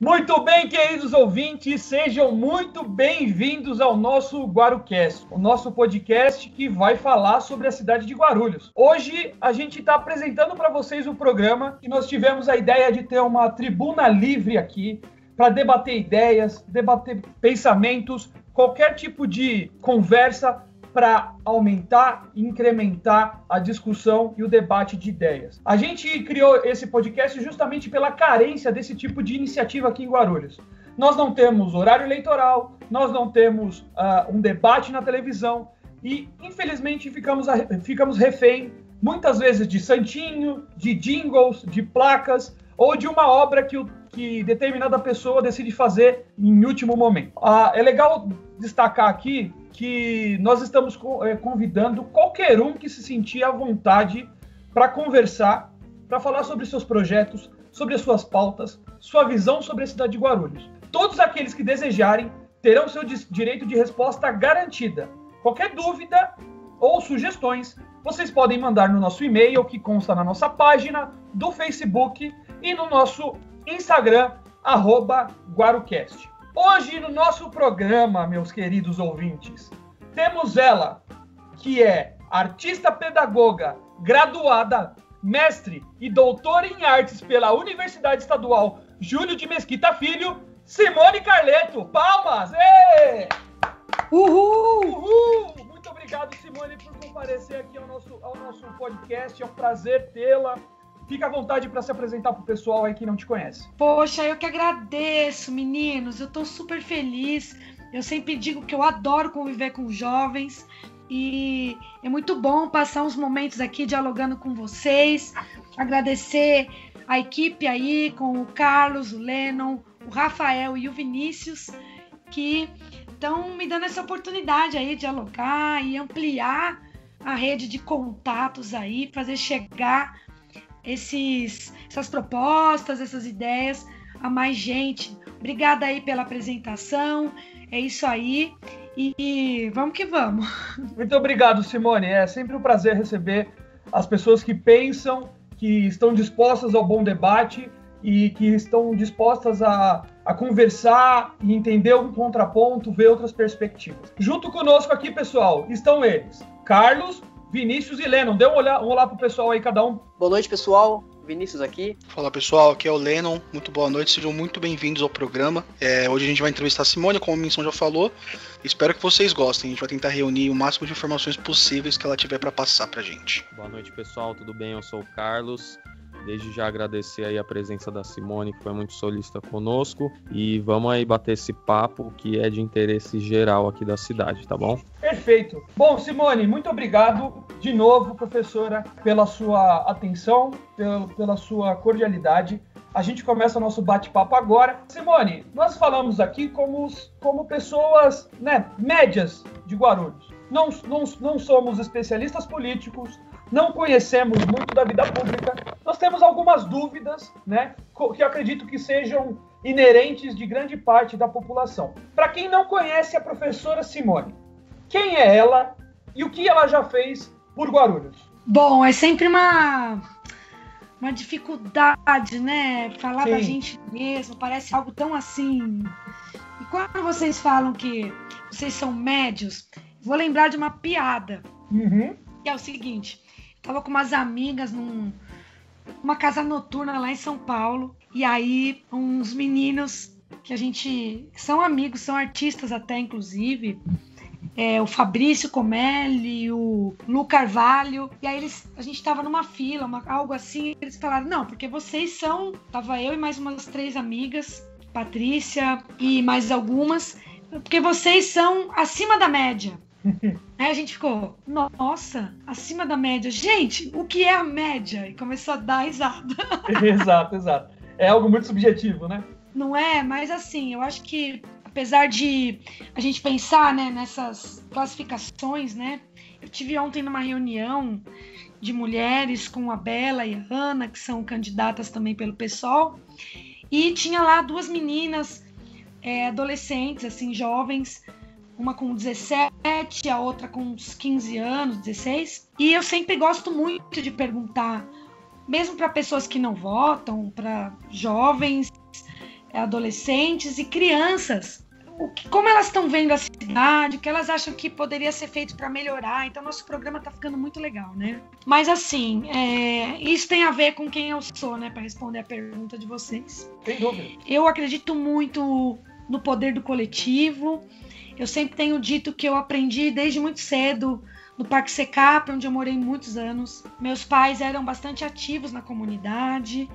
Muito bem, queridos ouvintes, sejam muito bem-vindos ao nosso GuaruCast, o nosso podcast que vai falar sobre a cidade de Guarulhos. Hoje a gente está apresentando para vocês um programa que nós tivemos a ideia de ter uma tribuna livre aqui para debater ideias, debater pensamentos, qualquer tipo de conversa para aumentar e incrementar a discussão e o debate de ideias. A gente criou esse podcast justamente pela carência desse tipo de iniciativa aqui em Guarulhos. Nós não temos horário eleitoral, nós não temos um debate na televisão e, infelizmente, ficamos refém, muitas vezes, de santinho, de jingles, de placas ou de uma obra que determinada pessoa decide fazer em último momento. É legal destacar aqui que nós estamos convidando qualquer um que se sentir à vontade para conversar, para falar sobre seus projetos, sobre as suas pautas, sua visão sobre a cidade de Guarulhos. Todos aqueles que desejarem terão seu direito de resposta garantida. Qualquer dúvida ou sugestões, vocês podem mandar no nosso e-mail, que consta na nossa página do Facebook e no nosso Instagram, @GuaruCast. Hoje, no nosso programa, meus queridos ouvintes, temos ela, que é artista pedagoga, graduada, mestre e doutora em artes pela Universidade Estadual Júlio de Mesquita Filho, Simone Carleto. Palmas! Ê! Uhul! Uhul! Muito obrigado, Simone, por comparecer aqui ao nosso podcast. É um prazer tê-la. Fica à vontade para se apresentar para o pessoal aí que não te conhece. Poxa, eu que agradeço, meninos. Eu estou super feliz. Eu sempre digo que eu adoro conviver com jovens e é muito bom passar uns momentos aqui dialogando com vocês. Agradecer a equipe aí com o Carlos, o Lennon, o Rafael e o Vinícius, que estão me dando essa oportunidade aí de dialogar e ampliar a rede de contatos aí, fazer chegar essas propostas, essas ideias a mais gente. Obrigada aí pela apresentação, é isso aí e vamos que vamos. Muito obrigado, Simone, é sempre um prazer receber as pessoas que pensam, que estão dispostas ao bom debate e que estão dispostas a conversar e entender um contraponto, ver outras perspectivas. Junto conosco aqui, pessoal, estão eles, Carlos, Vinícius e Lennon. Dê um olá pro pessoal aí, cada um. Boa noite, pessoal. Vinícius aqui. Fala, pessoal. Aqui é o Lennon. Muito boa noite. Sejam muito bem-vindos ao programa. Hoje a gente vai entrevistar a Simone, como a Minson já falou. Espero que vocês gostem. A gente vai tentar reunir o máximo de informações possíveis que ela tiver para passar pra gente. Boa noite, pessoal. Tudo bem? Eu sou o Carlos. Desde já agradecer aí a presença da Simone, que foi muito solícita conosco. E vamos aí bater esse papo que é de interesse geral aqui da cidade, tá bom? Perfeito. Bom, Simone, muito obrigado de novo, professora, pela sua atenção, pela sua cordialidade. A gente começa o nosso bate-papo agora. Simone, nós falamos aqui como pessoas, né, médias de Guarulhos. Não somos especialistas políticos, não conhecemos muito da vida pública, nós temos algumas dúvidas, né, que eu acredito que sejam inerentes de grande parte da população. Para quem não conhece a professora Simone, quem é ela e o que ela já fez por Guarulhos? Bom, é sempre uma dificuldade, né, falar Sim. da gente mesmo, parece algo tão assim. E quando vocês falam que vocês são médios, vou lembrar de uma piada, que é o seguinte: tava com umas amigas numa casa noturna lá em São Paulo, e aí uns meninos que são amigos, são artistas até, inclusive, o Fabrício Comelli, o Lu Carvalho, e aí a gente tava numa fila, algo assim, eles falaram, não, porque vocês tava eu e mais umas 3 amigas, Patrícia e mais algumas, porque vocês são acima da média. Aí a gente ficou, nossa, acima da média. Gente, o que é a média? E começou a dar risada. Exato. É algo muito subjetivo, né? Não é? Mas assim, eu acho que apesar de a gente pensar, né, nessas classificações, né? Eu tive ontem numa reunião de mulheres com a Bela e a Ana, que são candidatas também pelo PSOL, e tinha lá 2 meninas adolescentes, assim, jovens, uma com 17, a outra com uns 15 anos, 16. E eu sempre gosto muito de perguntar, mesmo para pessoas que não votam, para jovens, adolescentes e crianças, como elas estão vendo a cidade, o que elas acham que poderia ser feito para melhorar. Então, nosso programa está ficando muito legal, né? Mas, assim, isso tem a ver com quem eu sou, né? Para responder a pergunta de vocês. Sem dúvida. Eu acredito muito no poder do coletivo. Eu sempre tenho dito que eu aprendi desde muito cedo no Parque Secap, onde eu morei muitos anos. Meus pais eram bastante ativos na comunidade.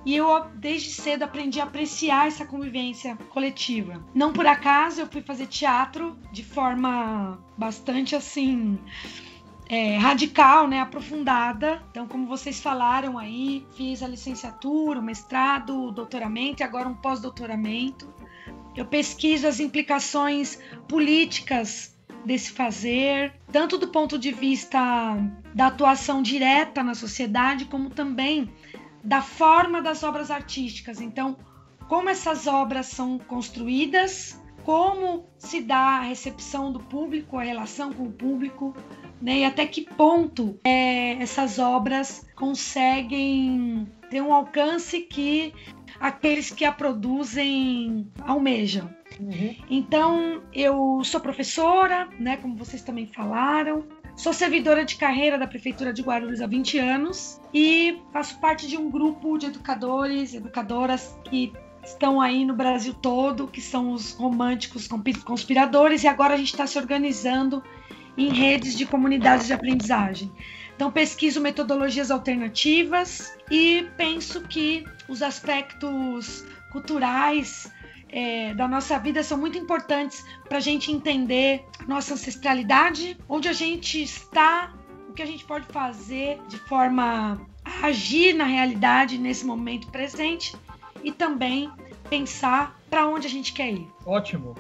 E eu, desde cedo, aprendi a apreciar essa convivência coletiva. Não por acaso, eu fui fazer teatro de forma bastante, assim, radical, né? Aprofundada. Então, como vocês falaram aí, fiz a licenciatura, o mestrado, o doutoramento e agora um pós-doutoramento. Eu pesquiso as implicações políticas desse fazer, tanto do ponto de vista da atuação direta na sociedade, como também da forma das obras artísticas. Então, como essas obras são construídas, como se dá a recepção do público, a relação com o público, né? E até que ponto essas obras conseguem ter um alcance que aqueles que a produzem almejam. Uhum. Então, eu sou professora, né, como vocês também falaram. Sou servidora de carreira da Prefeitura de Guarulhos há 20 anos e faço parte de um grupo de educadores e educadoras que estão aí no Brasil todo, que são os românticos conspiradores, e agora a gente está se organizando em redes de comunidades de aprendizagem. Então, pesquiso metodologias alternativas e penso que os aspectos culturais da nossa vida são muito importantes para a gente entender nossa ancestralidade, onde a gente está, o que a gente pode fazer de forma a agir na realidade nesse momento presente e também pensar para onde a gente quer ir. Ótimo.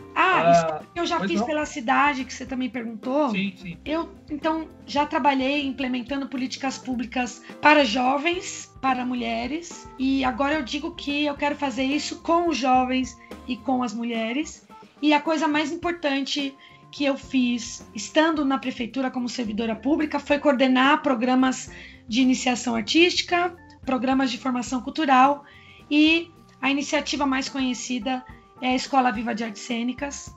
Isso que eu já fiz pela cidade, que você também perguntou. Sim. Eu, então, já trabalhei implementando políticas públicas para jovens, para mulheres, e agora eu digo que eu quero fazer isso com os jovens e com as mulheres. E a coisa mais importante que eu fiz, estando na prefeitura como servidora pública, foi coordenar programas de iniciação artística, programas de formação cultural, e a iniciativa mais conhecida é a Escola Viva de Artes Cênicas,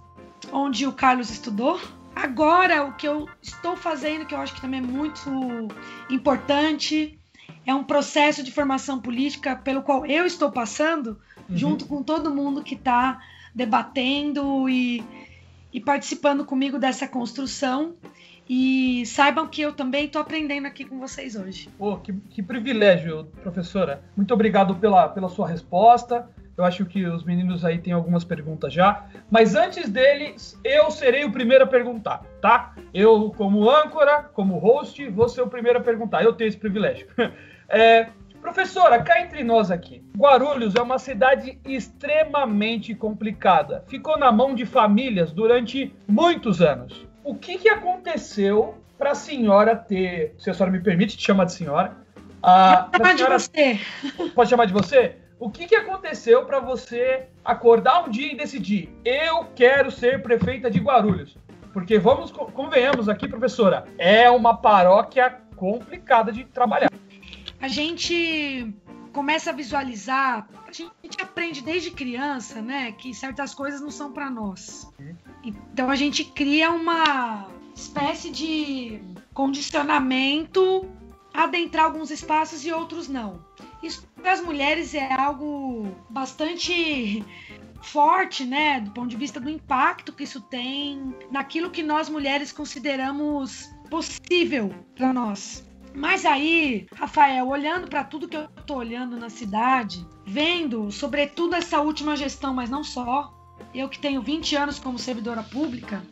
onde o Carlos estudou. Agora, o que eu estou fazendo, que eu acho que também é muito importante, é um processo de formação política pelo qual eu estou passando, junto com todo mundo que está debatendo e participando comigo dessa construção. E saibam que eu também estou aprendendo aqui com vocês hoje. Pô, que privilégio, professora. Muito obrigado pela sua resposta. Eu acho que os meninos aí têm algumas perguntas já. Mas antes deles, eu serei o primeiro a perguntar, tá? Eu, como âncora, como host, vou ser o primeiro a perguntar. Eu tenho esse privilégio. Professora, cá entre nós aqui, Guarulhos é uma cidade extremamente complicada. Ficou na mão de famílias durante muitos anos. O que aconteceu para a senhora ter, se a senhora me permite te chamar de senhora? Pode chamar de você. Pode chamar de você? O que aconteceu para você acordar um dia e decidir, eu quero ser prefeita de Guarulhos? Porque convenhamos aqui, professora, é uma paróquia complicada de trabalhar. A gente começa a visualizar, a gente aprende desde criança, né, que certas coisas não são para nós. Então a gente cria uma espécie de condicionamento a adentrar alguns espaços e outros não. Isso para as mulheres é algo bastante forte, né, do ponto de vista do impacto que isso tem naquilo que nós mulheres consideramos possível para nós. Mas aí, Rafael, olhando para tudo que eu tô olhando na cidade, vendo, sobretudo essa última gestão, mas não só, eu que tenho 20 anos como servidora pública,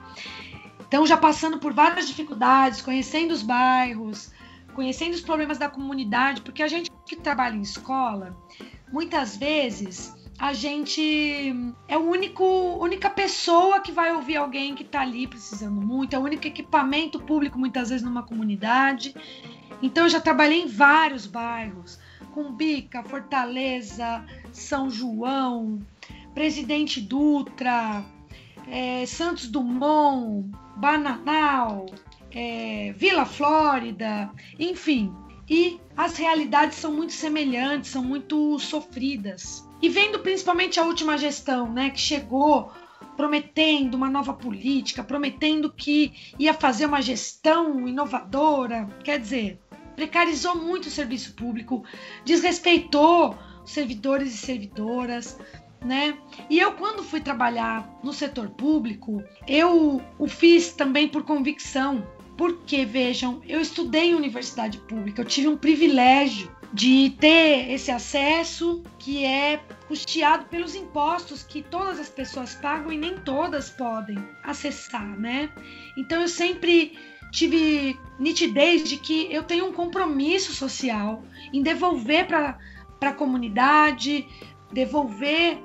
então já passando por várias dificuldades, conhecendo os bairros, conhecendo os problemas da comunidade, porque a gente que trabalha em escola, muitas vezes a gente é a única pessoa que vai ouvir alguém que está ali precisando muito, é o único equipamento público muitas vezes numa comunidade. Então eu já trabalhei em vários bairros, Cumbica, Fortaleza, São João, Presidente Dutra, Santos Dumont, Bananal, Vila Flórida, enfim. E as realidades são muito semelhantes, são muito sofridas. E vendo principalmente a última gestão, né, que chegou prometendo uma nova política, prometendo que ia fazer uma gestão inovadora, quer dizer, precarizou muito o serviço público, desrespeitou os servidores e servidoras, né? E eu, quando fui trabalhar no setor público, eu o fiz também por convicção, porque, vejam, eu estudei em universidade pública, eu tive um privilégio de ter esse acesso que é custeado pelos impostos que todas as pessoas pagam e nem todas podem acessar, né? Então eu sempre tive nitidez de que eu tenho um compromisso social em devolver para a comunidade, devolver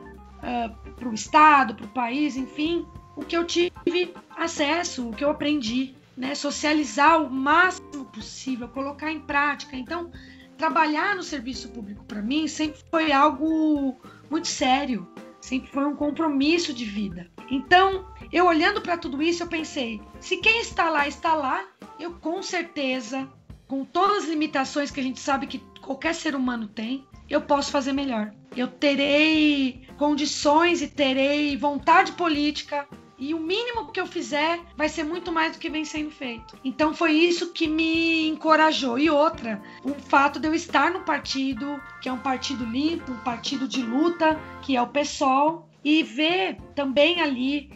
para o Estado, para o país, enfim, o que eu tive acesso, o que eu aprendi, né? Socializar o máximo possível, colocar em prática. Então, trabalhar no serviço público para mim sempre foi algo muito sério, sempre foi um compromisso de vida. Então, eu olhando para tudo isso, eu pensei, se quem está lá, eu com certeza, com todas as limitações que a gente sabe que qualquer ser humano tem, eu posso fazer melhor. Eu terei condições e terei vontade política, e o mínimo que eu fizer vai ser muito mais do que vem sendo feito. Então foi isso que me encorajou. E outra, o fato de eu estar no partido, que é um partido limpo, um partido de luta, que é o PSOL, e ver também ali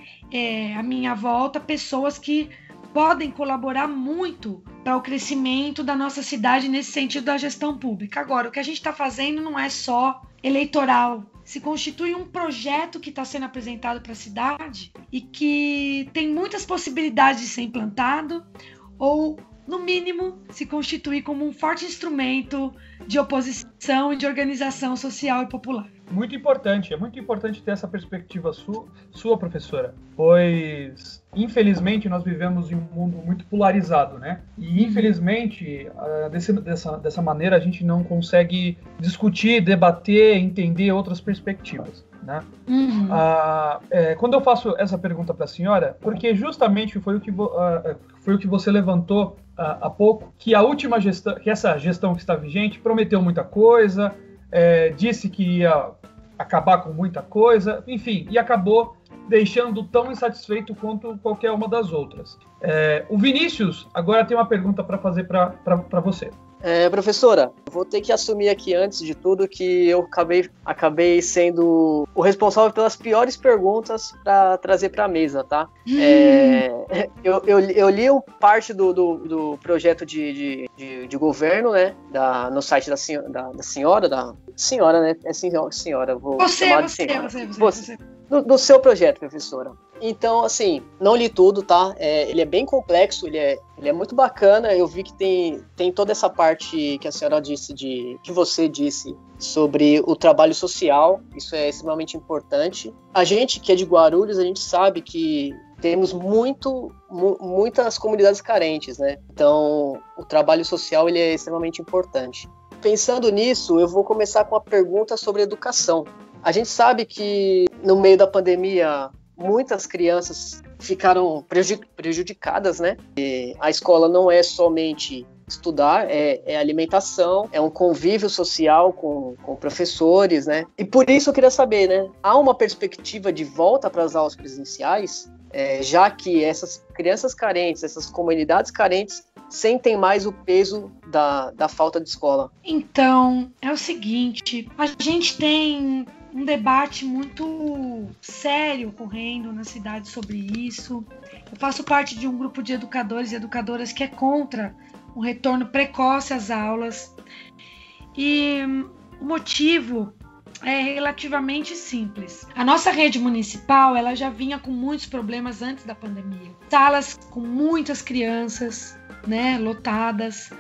à minha volta pessoas que podem colaborar muito para o crescimento da nossa cidade nesse sentido da gestão pública. Agora, o que a gente está fazendo não é só eleitoral, se constitui um projeto que está sendo apresentado para a cidade e que tem muitas possibilidades de ser implantado ou, no mínimo, se constituir como um forte instrumento de oposição e de organização social e popular. Muito importante, é muito importante ter essa perspectiva sua, professora, pois, infelizmente, nós vivemos em um mundo muito polarizado, né? E, infelizmente, dessa maneira, a gente não consegue discutir, debater, entender outras perspectivas, né? Uhum. Quando eu faço essa pergunta para a senhora, porque justamente foi o que você levantou há pouco, que a última gestão, que essa gestão que está vigente, prometeu muita coisa, disse que ia acabar com muita coisa, enfim, e acabou deixando tão insatisfeito quanto qualquer uma das outras. O Vinícius agora tem uma pergunta para fazer para você. Professora, eu vou ter que assumir aqui antes de tudo que eu acabei sendo o responsável pelas piores perguntas para trazer para a mesa, tá? Eu li parte do projeto de governo, né? No site da senhora, né? É senhora, vou chamar de senhora. Você. Do seu projeto, professora. Então, assim, não li tudo, tá? Ele é bem complexo, ele é muito bacana. Eu vi que tem toda essa parte que a senhora disse, que você disse sobre o trabalho social. Isso é extremamente importante. A gente que é de Guarulhos, a gente sabe que temos muitas comunidades carentes, né? Então, o trabalho social ele é extremamente importante. Pensando nisso, eu vou começar com uma pergunta sobre educação. A gente sabe que no meio da pandemia muitas crianças ficaram prejudicadas, né? E a escola não é somente estudar, é alimentação, é um convívio social com professores, né? E por isso eu queria saber, né? Há uma perspectiva de volta para as aulas presenciais, já que essas crianças carentes, essas comunidades carentes sentem mais o peso da falta de escola? Então, é o seguinte, a gente tem um debate muito sério ocorrendo na cidade sobre isso. Eu faço parte de um grupo de educadores e educadoras que é contra um retorno precoce às aulas. E o motivo é relativamente simples. A nossa rede municipal, ela já vinha com muitos problemas antes da pandemia. Salas com muitas crianças, né, lotadas,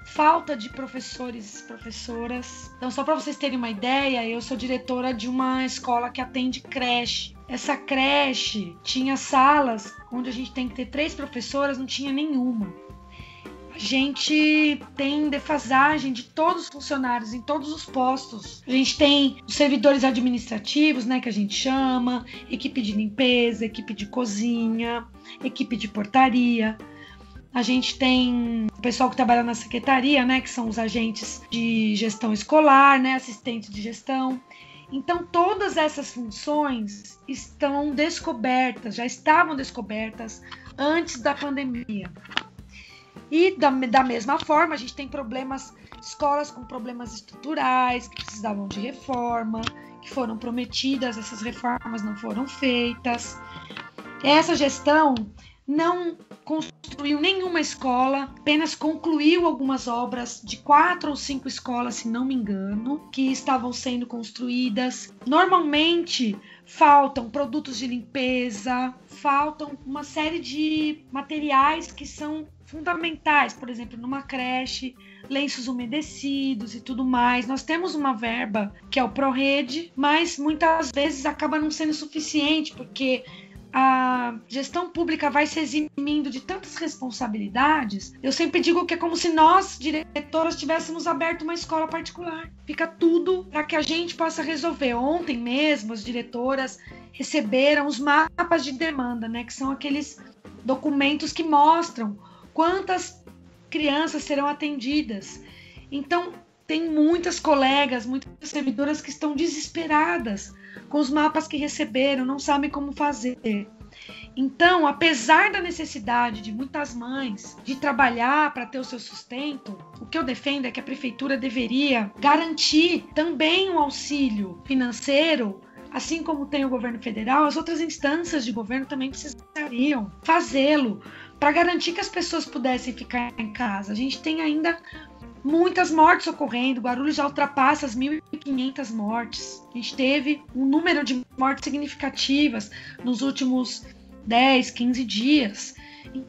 falta de professores e professoras. Então, só para vocês terem uma ideia, eu sou diretora de uma escola que atende creche. Essa creche tinha salas onde a gente tem que ter 3 professoras, não tinha nenhuma. A gente tem defasagem de todos os funcionários em todos os postos. A gente tem os servidores administrativos, né, que a gente chama, equipe de limpeza, equipe de cozinha, equipe de portaria. a gente tem o pessoal que trabalha na secretaria, né, que são os agentes de gestão escolar, né, assistentes de gestão. Então, todas essas funções estão descobertas, já estavam descobertas antes da pandemia. E da mesma forma, a gente tem escolas com problemas estruturais, que precisavam de reforma, que foram prometidas, essas reformas não foram feitas. Essa gestão não construiu nenhuma escola, apenas concluiu algumas obras de 4 ou 5 escolas, se não me engano, que estavam sendo construídas. Normalmente faltam produtos de limpeza, faltam uma série de materiais que são fundamentais, por exemplo, numa creche, lenços umedecidos e tudo mais. Nós temos uma verba que é o ProRede, mas muitas vezes acaba não sendo suficiente, porque a gestão pública vai se eximindo de tantas responsabilidades. Eu sempre digo que é como se nós, diretoras, tivéssemos aberto uma escola particular. Fica tudo para que a gente possa resolver. Ontem mesmo, as diretoras receberam os mapas de demanda, né, que são aqueles documentos que mostram quantas crianças serão atendidas. Então, tem muitas colegas, muitas servidoras que estão desesperadas com os mapas que receberam, não sabem como fazer. Então, apesar da necessidade de muitas mães de trabalhar para ter o seu sustento, o que eu defendo é que a prefeitura deveria garantir também um auxílio financeiro, assim como tem o governo federal. As outras instâncias de governo também precisariam fazê-lo para garantir que as pessoas pudessem ficar em casa. A gente tem ainda muitas mortes ocorrendo. Guarulhos já ultrapassa as 1.500 mortes. A gente teve um número de mortes significativas nos últimos 10, 15 dias.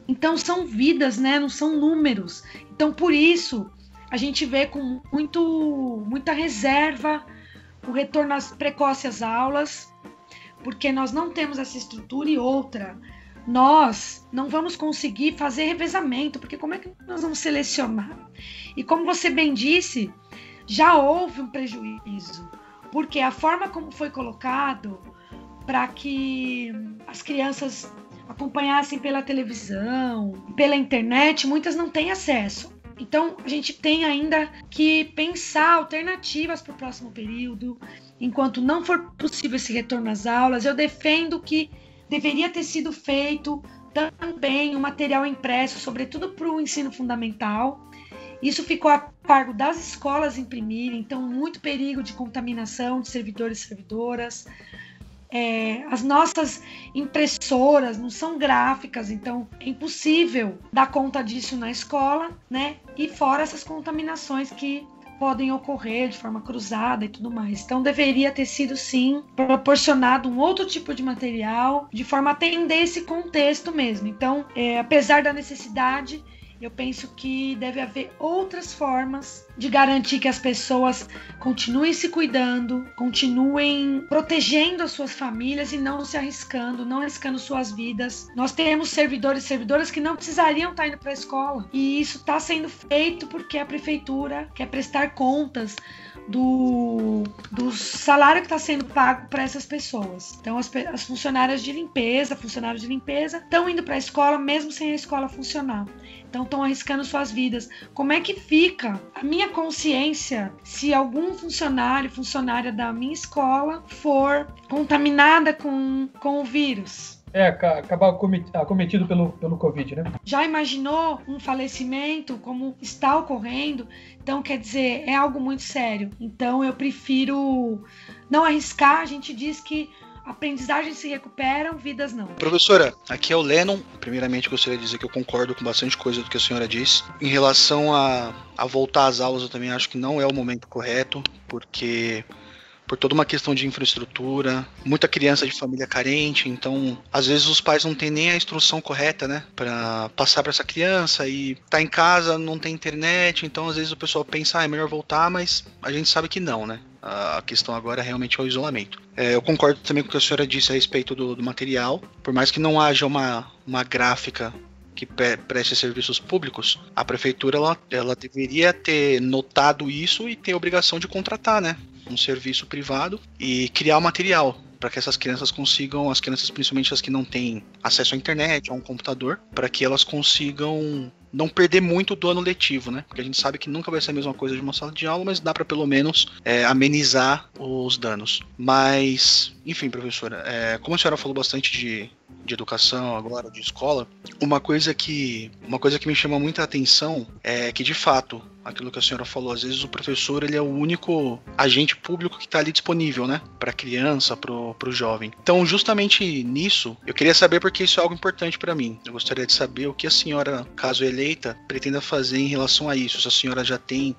Então são vidas, né? Não são números. Então por isso a gente vê com muita reserva o retorno precoce às aulas, porque nós não temos essa estrutura. E outra, nós não vamos conseguir fazer revezamento, porque como é que nós vamos selecionar? E como você bem disse, já houve um prejuízo, porque a forma como foi colocado para que as crianças acompanhassem pela televisão, pela internet, muitas não têm acesso. Então, a gente tem ainda que pensar alternativas para o próximo período. Enquanto não for possível esse retorno às aulas, eu defendo que deveria ter sido feito também um material impresso, sobretudo para o ensino fundamental. Isso ficou a cargo das escolas imprimirem, então muito perigo de contaminação de servidores e servidoras. As nossas impressoras não são gráficas, então é impossível dar conta disso na escola, né? E fora essas contaminações que podem ocorrer de forma cruzada e tudo mais. Então deveria ter sido, sim, proporcionado um outro tipo de material, de forma a atender esse contexto mesmo. Então, apesar da necessidade, eu penso que deve haver outras formas de garantir que as pessoas continuem se cuidando, continuem protegendo as suas famílias e não arriscando suas vidas. Nós temos servidores e servidoras que não precisariam estar indo para a escola, e isso está sendo feito porque a prefeitura quer prestar contas do salário que está sendo pago para essas pessoas. Então, as funcionários de limpeza estão indo para a escola mesmo sem a escola funcionar. Então, estão arriscando suas vidas. Como é que fica a minha consciência se algum funcionária da minha escola for contaminada com o vírus? Acabar acometido pelo Covid, né? Já imaginou um falecimento como está ocorrendo? Então, quer dizer, é algo muito sério. Então, eu prefiro não arriscar. A gente diz que aprendizagens se recuperam, vidas não. Professora, aqui é o Lennon. Primeiramente, gostaria de dizer que eu concordo com bastante coisa do que a senhora disse. Em relação a voltar às aulas, eu também acho que não é o momento correto, porque por toda uma questão de infraestrutura, muita criança de família carente, então às vezes os pais não têm nem a instrução correta, né, para passar para essa criança, e tá em casa, não tem internet, então às vezes o pessoal pensa, é melhor voltar, mas a gente sabe que não, né? A questão agora realmente é o isolamento. Eu concordo também com o que a senhora disse a respeito do material, por mais que não haja uma gráfica que preste serviços públicos, a prefeitura ela deveria ter notado isso e ter a obrigação de contratar, né, um serviço privado e criar o material para que essas crianças principalmente as que não têm acesso à internet, a um computador, para que elas consigam não perder muito do ano letivo, né? Porque a gente sabe que nunca vai ser a mesma coisa de uma sala de aula, mas dá para pelo menos amenizar os danos. Mas, enfim, professora, como a senhora falou bastante de educação agora, de escola, uma coisa que me chama muita atenção é que, de fato, aquilo que a senhora falou, às vezes o professor ele é o único agente público que está ali disponível, né, para a criança, para o jovem. Então, justamente nisso, eu queria saber, porque isso é algo importante para mim. Eu gostaria de saber o que a senhora, caso eleita, pretenda fazer em relação a isso. Se a senhora já tem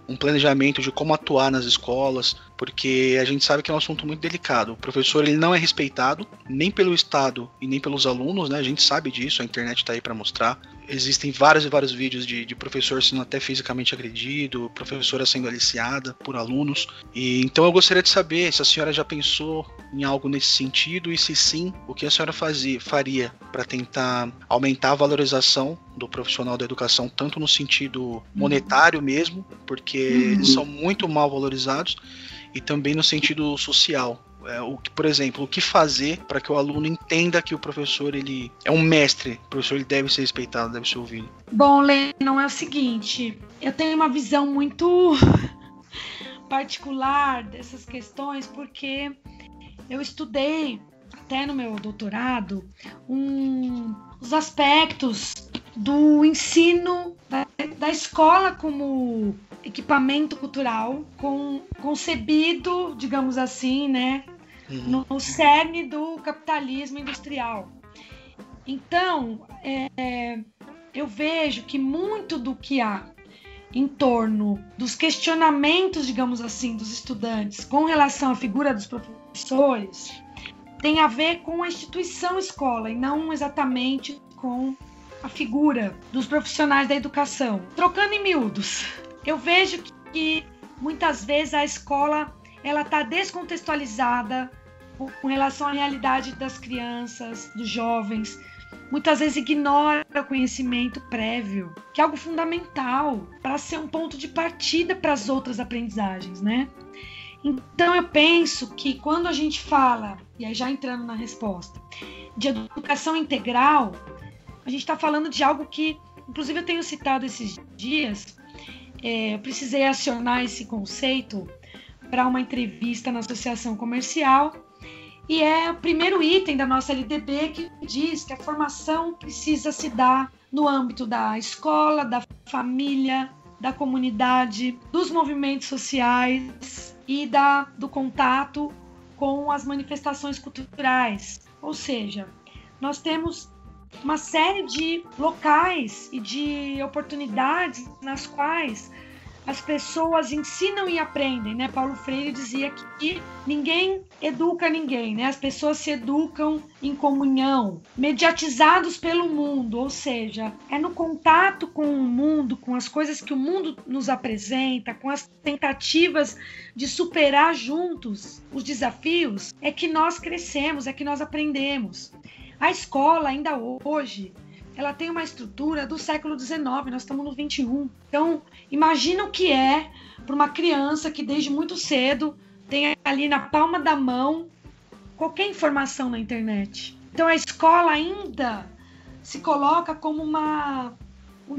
um planejamento de como atuar nas escolas, porque a gente sabe que é um assunto muito delicado. O professor ele não é respeitado, nem pelo Estado e nem pelos alunos, né? A gente sabe disso, a internet está aí para mostrar. Existem vários e vários vídeos de professor sendo até fisicamente agredido, professora sendo aliciada por alunos. E então eu gostaria de saber se a senhora já pensou em algo nesse sentido, e se sim, o que a senhora faria para tentar aumentar a valorização do profissional da educação, tanto no sentido monetário mesmo, porque eles são muito mal valorizados, e também no sentido social. Por exemplo, o que fazer para que o aluno entenda que o professor ele é um mestre, o professor ele deve ser respeitado, deve ser ouvido. Bom, Lennon, é o seguinte, eu tenho uma visão muito particular dessas questões, porque eu estudei, até no meu doutorado, os aspectos do ensino da escola como equipamento cultural, concebido, digamos assim, né, no cerne do capitalismo industrial. Então, eu vejo que muito do que há em torno dos questionamentos, digamos assim, dos estudantes com relação à figura dos professores tem a ver com a instituição escola e não exatamente com a figura dos profissionais da educação. Trocando em miúdos, eu vejo que muitas vezes a escola ela está descontextualizada com relação à realidade das crianças, dos jovens. Muitas vezes ignora o conhecimento prévio, que é algo fundamental para ser um ponto de partida para as outras aprendizagens, né? Então eu penso que quando a gente fala, e aí já entrando na resposta, de educação integral, a gente está falando de algo que, inclusive eu tenho citado esses dias, eu precisei acionar esse conceito para uma entrevista na Associação Comercial, e é o primeiro item da nossa LDB que diz que a formação precisa se dar no âmbito da escola, da família, da comunidade, dos movimentos sociais e do contato com as manifestações culturais. Ou seja, nós temos uma série de locais e de oportunidades nas quais as pessoas ensinam e aprendem, né? Paulo Freire dizia que ninguém educa ninguém, né? As pessoas se educam em comunhão, mediatizados pelo mundo, ou seja, é no contato com o mundo, com as coisas que o mundo nos apresenta, com as tentativas de superar juntos os desafios, é que nós crescemos, é que nós aprendemos. A escola, ainda hoje, ela tem uma estrutura do século XIX, nós estamos no XXI. Então, imagina o que é para uma criança que desde muito cedo tem ali na palma da mão qualquer informação na internet. Então, a escola ainda se coloca como um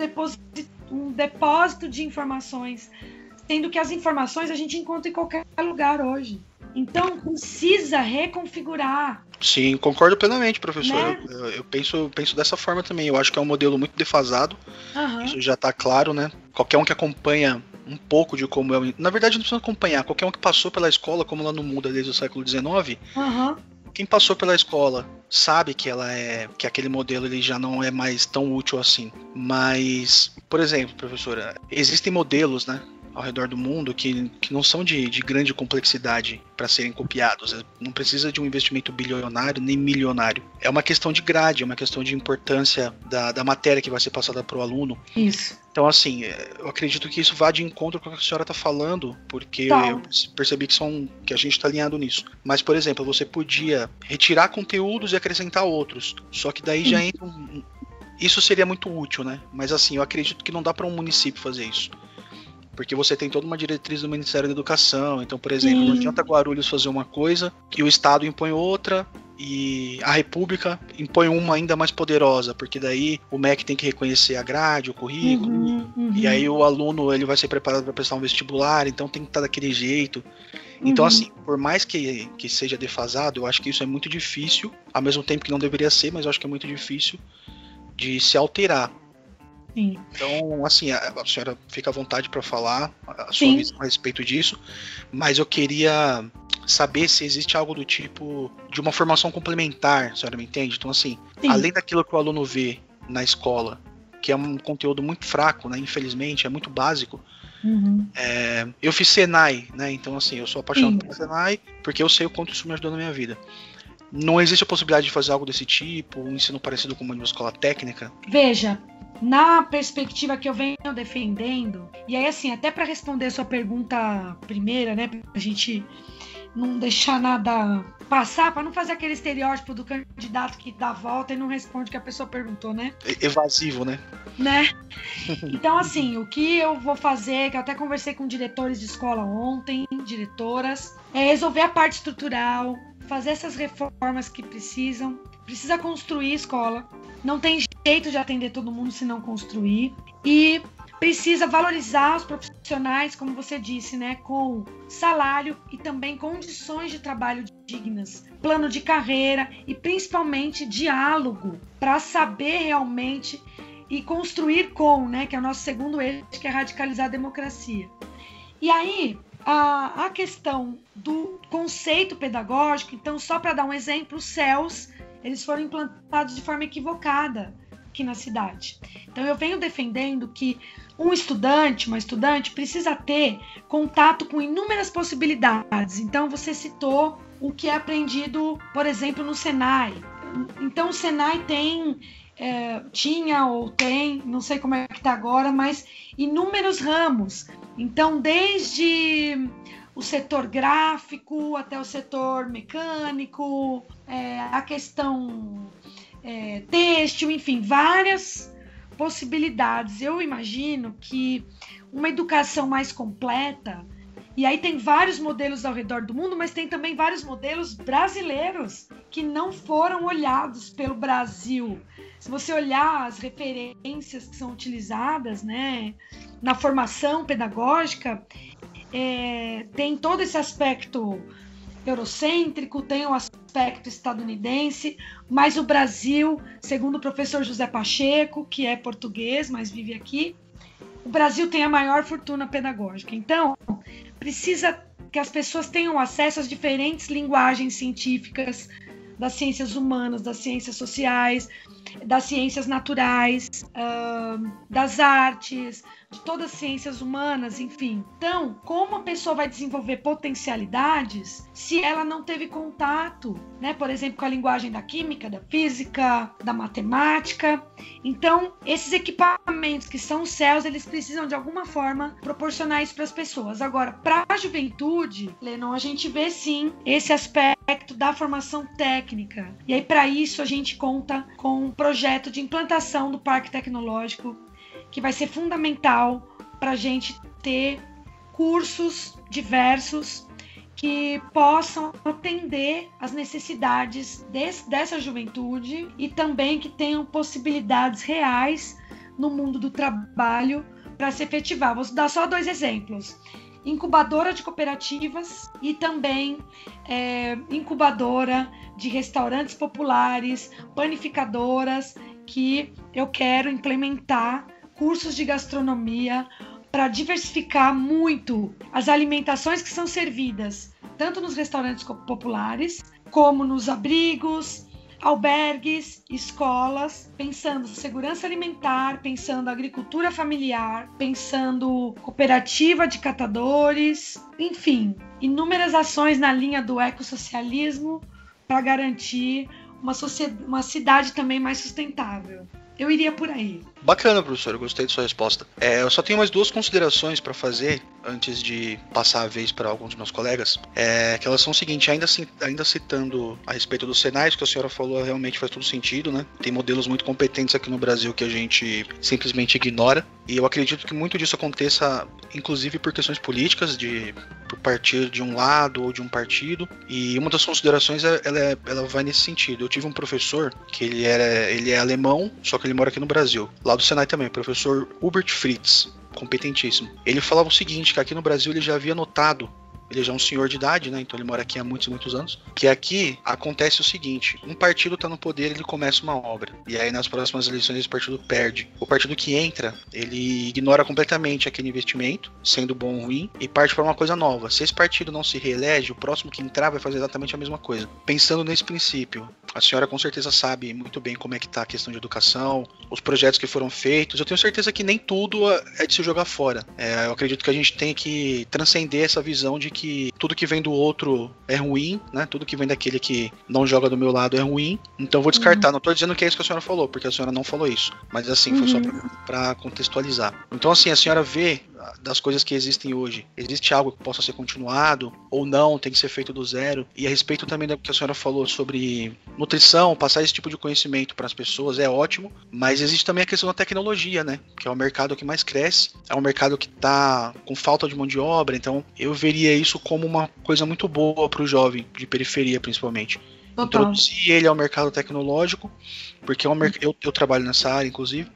depósito de informações, sendo que as informações a gente encontra em qualquer lugar hoje. Então, precisa reconfigurar. Sim, concordo plenamente, professor. Né? Eu penso dessa forma também. Eu acho que é um modelo muito defasado. Isso já está claro, né? Qualquer um que acompanha um pouco de como é... Na verdade, não precisa acompanhar. Qualquer um que passou pela escola, como ela não muda desde o século XIX, quem passou pela escola sabe que que aquele modelo ele já não é mais tão útil assim. Mas, por exemplo, professora, existem modelos, né, ao redor do mundo que não são de grande complexidade para serem copiados. Não precisa de um investimento bilionário nem milionário. É uma questão de grade, é uma questão de importância da matéria que vai ser passada para o aluno. Isso. Então, assim, eu acredito que isso vá de encontro com o que a senhora está falando, porque eu percebi que a gente está alinhado nisso. Mas, por exemplo, você podia retirar conteúdos e acrescentar outros. Só que daí já entra isso seria muito útil, né? Mas, assim, eu acredito que não dá para um município fazer isso. Porque você tem toda uma diretriz do Ministério da Educação. Então, por exemplo, não adianta Guarulhos fazer uma coisa e o Estado impõe outra, e a República impõe uma ainda mais poderosa, porque daí o MEC tem que reconhecer a grade, o currículo, e aí o aluno ele vai ser preparado para prestar um vestibular, então tem que estar daquele jeito. Então, assim, por mais que seja defasado, eu acho que isso é muito difícil, ao mesmo tempo que não deveria ser, mas eu acho que é muito difícil de se alterar. Sim. Então, assim, a senhora fica à vontade para falar a sua visão a respeito disso, mas eu queria saber se existe algo do tipo de uma formação complementar, a senhora me entende? Então, assim, além daquilo que o aluno vê na escola, que é um conteúdo muito fraco, né, infelizmente, é muito básico. Eu fiz Senai, né? Então, assim, eu sou apaixonado por Senai porque eu sei o quanto isso me ajudou na minha vida. Não existe a possibilidade de fazer algo desse tipo, um ensino parecido com uma escola técnica? Veja, na perspectiva que eu venho defendendo, e aí, assim, até para responder a sua pergunta primeira, né, pra gente não deixar nada passar, para não fazer aquele estereótipo do candidato que dá a volta e não responde o que a pessoa perguntou, né? Evasivo, né? Então, assim, o que eu vou fazer, que eu até conversei com diretores de escola ontem, diretoras, é resolver a parte estrutural, fazer essas reformas que precisa construir escola, não tem jeito de atender todo mundo se não construir, e precisa valorizar os profissionais, como você disse, né, com salário e também condições de trabalho dignas, plano de carreira e principalmente diálogo para saber realmente e construir com, né, que é o nosso segundo eixo, que é radicalizar a democracia. E aí, a questão do conceito pedagógico, então, só para dar um exemplo, os CELs, eles foram implantados de forma equivocada aqui na cidade. Então, eu venho defendendo que uma estudante precisa ter contato com inúmeras possibilidades. Então, você citou o que é aprendido, por exemplo, no Senai. Então, o Senai tinha ou tem, não sei como é que está agora, mas inúmeros ramos. Então, desde o setor gráfico até o setor mecânico, a questão têxtil, enfim, várias possibilidades. Eu imagino que uma educação mais completa, e aí tem vários modelos ao redor do mundo, mas tem também vários modelos brasileiros que não foram olhados pelo Brasil. Se você olhar as referências que são utilizadas, né, na formação pedagógica, tem todo esse aspecto eurocêntrico, tem o aspecto estadunidense, mas o Brasil, segundo o professor José Pacheco, que é português, mas vive aqui, o Brasil tem a maior fortuna pedagógica. Então, precisa que as pessoas tenham acesso às diferentes linguagens científicas, das ciências humanas, das ciências sociais, das ciências naturais, das artes, de todas as ciências humanas, enfim. Então, como a pessoa vai desenvolver potencialidades se ela não teve contato, né, por exemplo, com a linguagem da química, da física, da matemática? Então, esses equipamentos que são os CELs, eles precisam de alguma forma proporcionar isso para as pessoas. Agora, para a juventude, Lennon, a gente vê sim esse aspecto da formação técnica. E aí, para isso, a gente conta com um projeto de implantação do Parque Tecnológico, que vai ser fundamental para a gente ter cursos diversos que possam atender às necessidades dessa juventude e também que tenham possibilidades reais no mundo do trabalho para se efetivar. Vou dar só 2 exemplos. Incubadora de cooperativas e também incubadora de restaurantes populares, panificadoras, que eu quero implementar cursos de gastronomia para diversificar muito as alimentações que são servidas, tanto nos restaurantes populares, como nos abrigos, albergues, escolas, pensando segurança alimentar, pensando agricultura familiar, pensando cooperativa de catadores, enfim, inúmeras ações na linha do ecossocialismo para garantir uma cidade também mais sustentável. Eu iria por aí. Bacana, professor, eu gostei de sua resposta. Eu só tenho mais 2 considerações para fazer antes de passar a vez para alguns dos meus colegas, que elas são o seguinte: ainda citando a respeito dos Senais, que a senhora falou, realmente faz todo sentido, né? Tem modelos muito competentes aqui no Brasil que a gente simplesmente ignora, e eu acredito que muito disso aconteça, inclusive por questões políticas, por partir de um lado ou de um partido, e uma das considerações ela vai nesse sentido. Eu tive um professor que ele é alemão, só que ele mora aqui no Brasil, lá do Senai também, o professor Hubert Fritz, competentíssimo. Ele falava o seguinte, que aqui no Brasil ele já havia notado, ele já é um senhor de idade, né? Então ele mora aqui há muitos e muitos anos. Que aqui acontece o seguinte: um partido tá no poder, ele começa uma obra. E aí nas próximas eleições esse partido perde. O partido que entra, ele ignora completamente aquele investimento, sendo bom ou ruim, e parte para uma coisa nova. Se esse partido não se reelege, o próximo que entrar vai fazer exatamente a mesma coisa. Pensando nesse princípio, a senhora com certeza sabe muito bem como é que tá a questão de educação, os projetos que foram feitos. Eu tenho certeza que nem tudo é de se jogar fora. Eu acredito que a gente tem que transcender essa visão de que tudo que vem do outro é ruim, né? Tudo que vem daquele que não joga do meu lado é ruim. Então eu vou descartar. Não tô dizendo que é isso que a senhora falou, porque a senhora não falou isso. Mas assim, foi só para contextualizar. Então assim, a senhora vê das coisas que existem hoje, existe algo que possa ser continuado ou não, tem que ser feito do zero? E a respeito também do que a senhora falou sobre nutrição, passar esse tipo de conhecimento para as pessoas é ótimo, mas existe também a questão da tecnologia, né? Que é o mercado que mais cresce, é um mercado que está com falta de mão de obra, então eu veria isso como uma coisa muito boa para o jovem, de periferia principalmente. Total. Introduzir ele ao mercado tecnológico, porque eu trabalho nessa área, inclusive,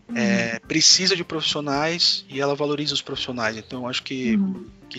precisa de profissionais e ela valoriza os profissionais, então eu acho que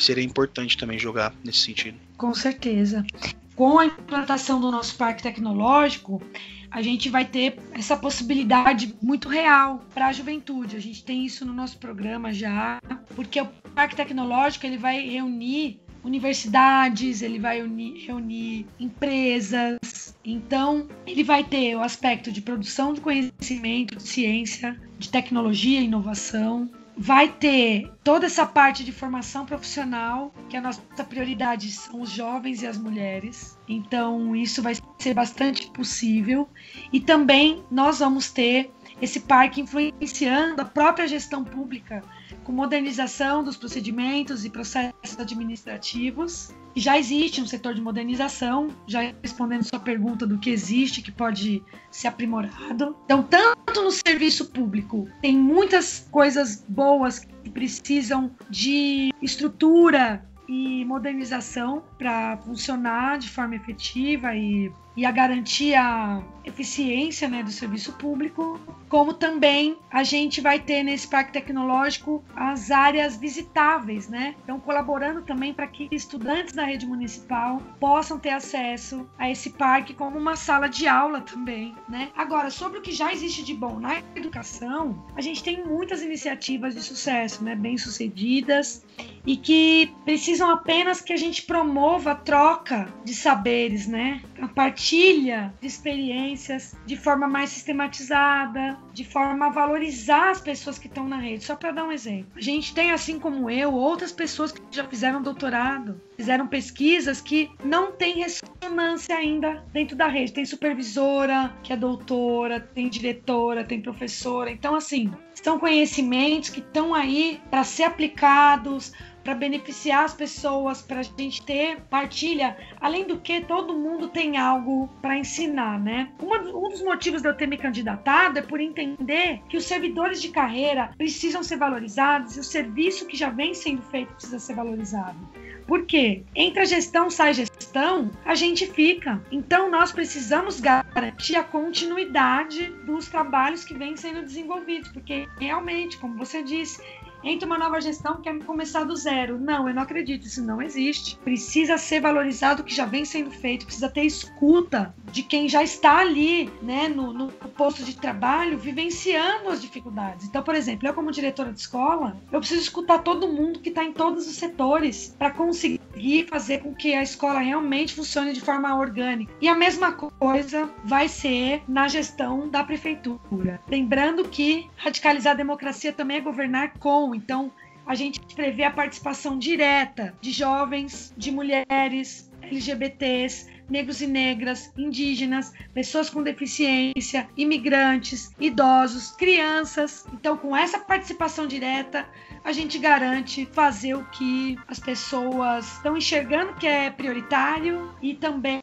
seria importante também jogar nesse sentido. Com certeza. Com a implantação do nosso parque tecnológico, a gente vai ter essa possibilidade muito real para a juventude. A gente tem isso no nosso programa já, porque o parque tecnológico ele vai reunir universidades, ele vai reunir empresas. Então, ele vai ter o aspecto de produção de conhecimento, de ciência, de tecnologia e inovação. Vai ter toda essa parte de formação profissional, que a nossa prioridade são os jovens e as mulheres. Então, isso vai ser bastante possível. E também nós vamos ter esse parque influenciando a própria gestão pública, com modernização dos procedimentos e processos administrativos. E já existe um setor de modernização, já respondendo sua pergunta do que existe, que pode ser aprimorado. Então, tanto no serviço público, tem muitas coisas boas que precisam de estrutura e modernização para funcionar de forma efetiva e a garantir a eficiência, né, do serviço público, como também a gente vai ter nesse parque tecnológico as áreas visitáveis, né? Então, colaborando também para que estudantes da rede municipal possam ter acesso a esse parque como uma sala de aula também, né? Agora, sobre o que já existe de bom na educação, a gente tem muitas iniciativas de sucesso, né, bem-sucedidas, e que precisam apenas que a gente promova a troca de saberes, né? A partilha de experiências de forma mais sistematizada, de forma a valorizar as pessoas que estão na rede. Só para dar um exemplo. A gente tem, assim como eu, outras pessoas que já fizeram doutorado, fizeram pesquisas que não têm ressonância ainda dentro da rede. Tem supervisora, que é doutora, tem diretora, tem professora. Então, assim, são conhecimentos que estão aí para ser aplicados, para beneficiar as pessoas, para a gente ter partilha. Além do que, todo mundo tem algo para ensinar, né? Um dos motivos de eu ter me candidatado é por entender que os servidores de carreira precisam ser valorizados e o serviço que já vem sendo feito precisa ser valorizado. Por quê? Entre a gestão sai gestão, a gente fica. Então, nós precisamos garantir a continuidade dos trabalhos que vêm sendo desenvolvidos, porque realmente, como você disse, entra uma nova gestão que quer começar do zero. Não, eu não acredito, isso não existe. Precisa ser valorizado o que já vem sendo feito, precisa ter escuta de quem já está ali, né, no posto de trabalho, vivenciando as dificuldades. Então, por exemplo, eu como diretora de escola, eu preciso escutar todo mundo que está em todos os setores para conseguir fazer com que a escola realmente funcione de forma orgânica. E a mesma coisa vai ser na gestão da prefeitura. Lembrando que radicalizar a democracia também é governar com. Então, a gente prevê a participação direta de jovens, de mulheres, LGBTs, negros e negras, indígenas, pessoas com deficiência, imigrantes, idosos, crianças. Então, com essa participação direta, a gente garante fazer o que as pessoas estão enxergando que é prioritário e também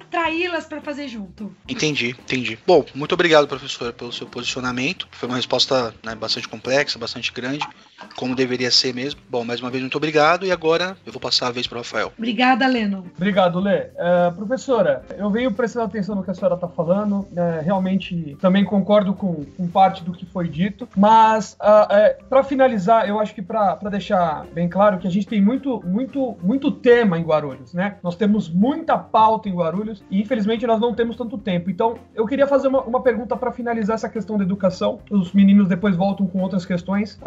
atraí-las para fazer junto. Entendi. Bom, muito obrigado, professora, pelo seu posicionamento. Foi uma resposta, né, bastante complexa, bastante grande, como deveria ser mesmo. Bom, mais uma vez, muito obrigado. E agora eu vou passar a vez para o Rafael. Obrigada, Lennon. Obrigado, Lê. Professora, eu venho prestando atenção no que a senhora está falando. Realmente, também concordo com parte do que foi dito. Mas, para finalizar, eu acho que para deixar bem claro que a gente tem muito tema em Guarulhos, né? Nós temos muita pauta em Guarulhos e, infelizmente, nós não temos tanto tempo. Então, eu queria fazer uma pergunta para finalizar essa questão da educação. Os meninos depois voltam com outras questões.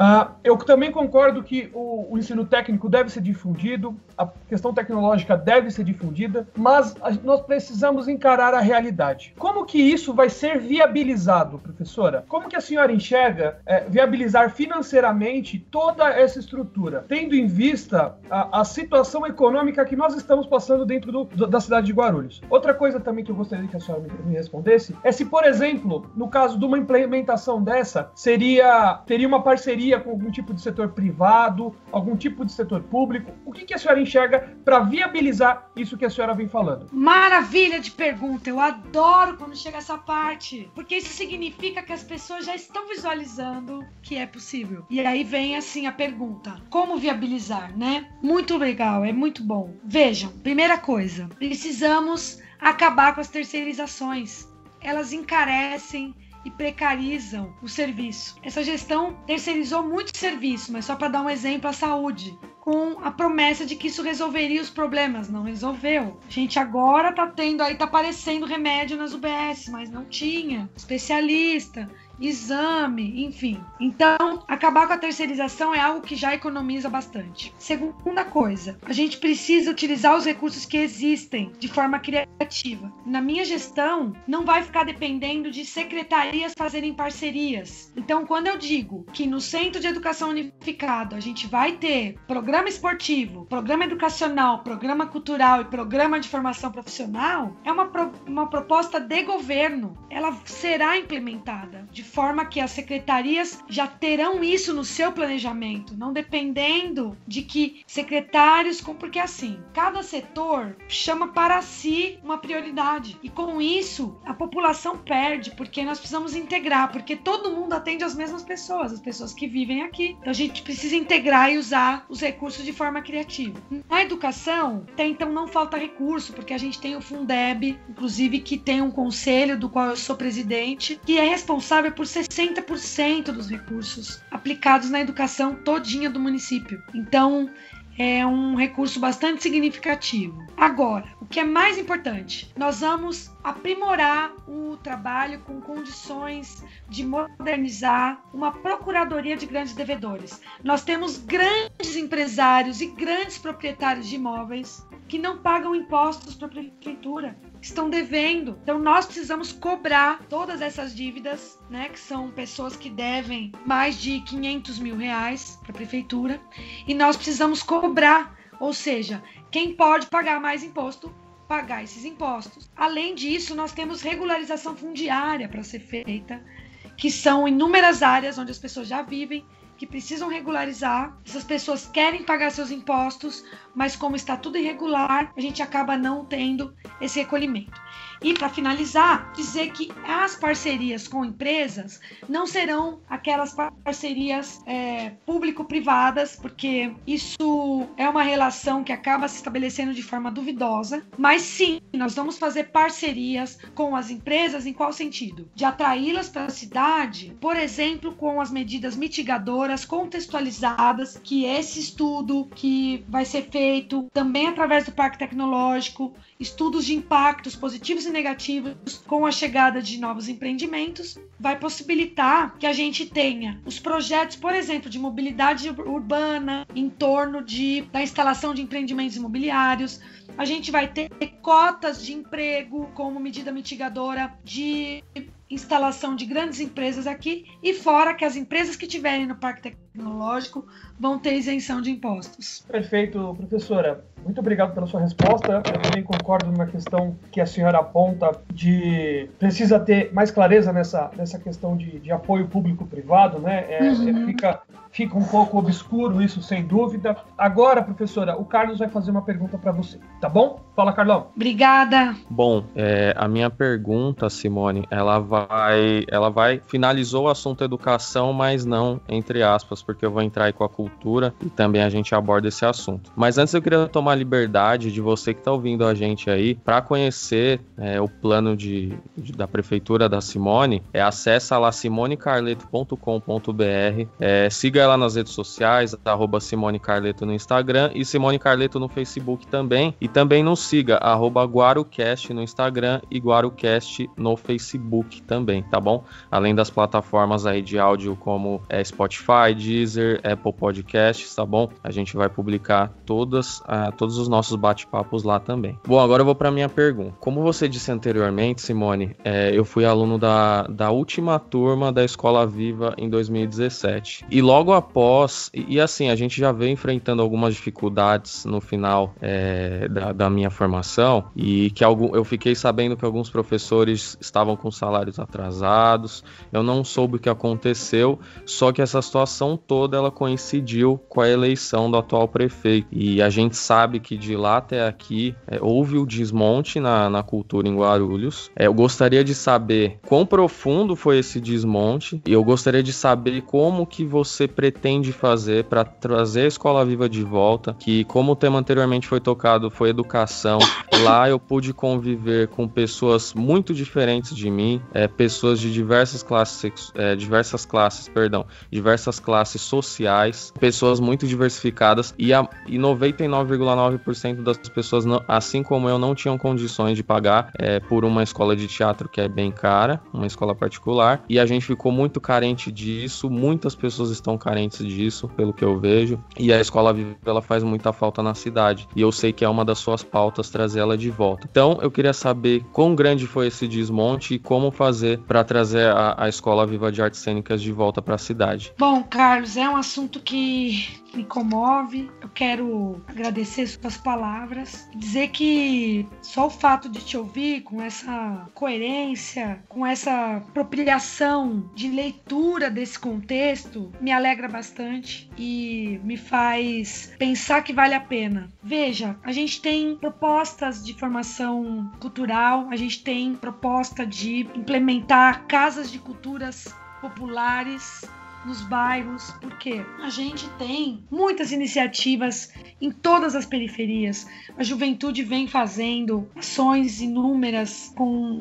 Eu também concordo que o ensino técnico deve ser difundido, a questão tecnológica deve ser difundida, mas nós precisamos encarar a realidade. Como que isso vai ser viabilizado, professora? Como que a senhora enxerga viabilizar financeiramente toda essa estrutura, tendo em vista a situação econômica que nós estamos passando dentro da cidade de Guarulhos? Outra coisa também que eu gostaria que a senhora me respondesse é se, por exemplo, no caso de uma implementação dessa, teria uma parceria com algum tipo de setor privado, algum tipo de setor público. O que a senhora enxerga para viabilizar isso que a senhora vem falando? Maravilha de pergunta, eu adoro quando chega essa parte, porque isso significa que as pessoas já estão visualizando que é possível. E aí vem assim a pergunta, como viabilizar, né? Muito legal, é muito bom. Vejam, primeira coisa, precisamos acabar com as terceirizações. Elas encarecem e precarizam o serviço. Essa gestão terceirizou muito serviço, mas só para dar um exemplo, a saúde, com a promessa de que isso resolveria os problemas. Não resolveu. A gente agora tá aparecendo remédio nas UBS, mas não tinha. Especialista, exame, enfim. Então, acabar com a terceirização é algo que já economiza bastante. Segunda coisa, a gente precisa utilizar os recursos que existem de forma criativa. Na minha gestão, não vai ficar dependendo de secretarias fazerem parcerias. Então, quando eu digo que no Centro de Educação Unificado a gente vai ter programa esportivo, programa educacional, programa cultural e programa de formação profissional, é uma proposta de governo. Ela será implementada de forma que as secretarias já terão isso no seu planejamento, não dependendo de que secretários... Porque assim, cada setor chama para si uma prioridade. E com isso, a população perde, porque nós precisamos integrar, porque todo mundo atende as mesmas pessoas, as pessoas que vivem aqui. Então a gente precisa integrar e usar os recursos de forma criativa. Na educação, até então não falta recurso, porque a gente tem o Fundeb, inclusive, que tem um conselho do qual eu sou presidente, que é responsável por 60% dos recursos aplicados na educação todinha do município. Então, é um recurso bastante significativo. Agora, o que é mais importante, nós vamos aprimorar o trabalho com condições de modernizar uma procuradoria de grandes devedores. Nós temos grandes empresários e grandes proprietários de imóveis que não pagam impostos para a prefeitura, estão devendo. Então nós precisamos cobrar todas essas dívidas, né, que são pessoas que devem mais de 500 mil reais para a prefeitura, e nós precisamos cobrar, ou seja, quem pode pagar mais imposto, pagar esses impostos. Além disso, nós temos regularização fundiária para ser feita, que são inúmeras áreas onde as pessoas já vivem, que precisam regularizar. Essas pessoas querem pagar seus impostos, mas como está tudo irregular, a gente acaba não tendo esse recolhimento. E para finalizar, dizer que as parcerias com empresas não serão aquelas parcerias público-privadas, porque isso é uma relação que acaba se estabelecendo de forma duvidosa, mas sim, nós vamos fazer parcerias com as empresas. Em qual sentido? De atraí-las para a cidade, por exemplo, com as medidas mitigadoras contextualizadas, que esse estudo que vai ser feito também através do Parque Tecnológico, estudos de impactos positivos e negativos com a chegada de novos empreendimentos, vai possibilitar que a gente tenha os projetos, por exemplo, de mobilidade urbana em torno da instalação de empreendimentos imobiliários. A gente vai ter cotas de emprego como medida mitigadora de instalação de grandes empresas aqui, e fora que as empresas que tiverem no Parque Tecnológico tecnológico vão ter isenção de impostos. Perfeito, professora. Muito obrigado pela sua resposta. Eu também concordo na questão que a senhora aponta de precisa ter mais clareza nessa questão de apoio público-privado, né? Fica um pouco obscuro isso, sem dúvida. Agora, professora, o Carlos vai fazer uma pergunta para você, tá bom? Fala, Carlão. Obrigada. Bom, a minha pergunta, Simone, ela vai finalizou o assunto educação, mas não entre aspas, porque eu vou entrar aí com a cultura e também a gente aborda esse assunto. Mas antes eu queria tomar liberdade de você que está ouvindo a gente aí, para conhecer o plano da Prefeitura da Simone, acessa lá simonecarleto.com.br, siga ela nas redes sociais, @Simone Carleto no Instagram e Simone Carleto no Facebook também, e também nos siga, @GuaruCast no Instagram e GuaruCast no Facebook também, tá bom? Além das plataformas aí de áudio como Spotify, Deezer, Apple Podcasts, tá bom? A gente vai publicar todos os nossos bate-papos lá também. Bom, agora eu vou para minha pergunta. Como você disse anteriormente, Simone, eu fui aluno da última turma da Escola Viva em 2017. E logo após, e assim, a gente já veio enfrentando algumas dificuldades no final da minha formação, e que eu fiquei sabendo que alguns professores estavam com salários atrasados. Eu não soube o que aconteceu, só que essa situação toda ela coincidiu com a eleição do atual prefeito. E a gente sabe que de lá até aqui houve o desmonte na cultura em Guarulhos. Eu gostaria de saber quão profundo foi esse desmonte, e eu gostaria de saber como que você pretende fazer para trazer a Escola Viva de volta, que, como o tema anteriormente foi tocado, foi educação. Lá eu pude conviver com pessoas muito diferentes de mim, pessoas de diversas classes sociais, pessoas muito diversificadas, e 99,9% das pessoas, assim como eu, não tinham condições de pagar por uma escola de teatro que é bem cara, uma escola particular, e a gente ficou muito carente disso. Muitas pessoas estão carentes disso, pelo que eu vejo, e a Escola Viva ela faz muita falta na cidade, e eu sei que é uma das suas pautas trazer ela de volta. Então eu queria saber quão grande foi esse desmonte e como fazer para trazer a Escola Viva de Artes Cênicas de volta para a cidade. Bom, Carlos, é um assunto que me comove. Eu quero agradecer suas palavras e dizer que só o fato de te ouvir com essa coerência, com essa apropriação de leitura desse contexto, me alegra bastante e me faz pensar que vale a pena. Veja, a gente tem propostas de formação cultural, a gente tem proposta de implementar casas de culturas populares nos bairros, porque a gente tem muitas iniciativas em todas as periferias. A juventude vem fazendo ações inúmeras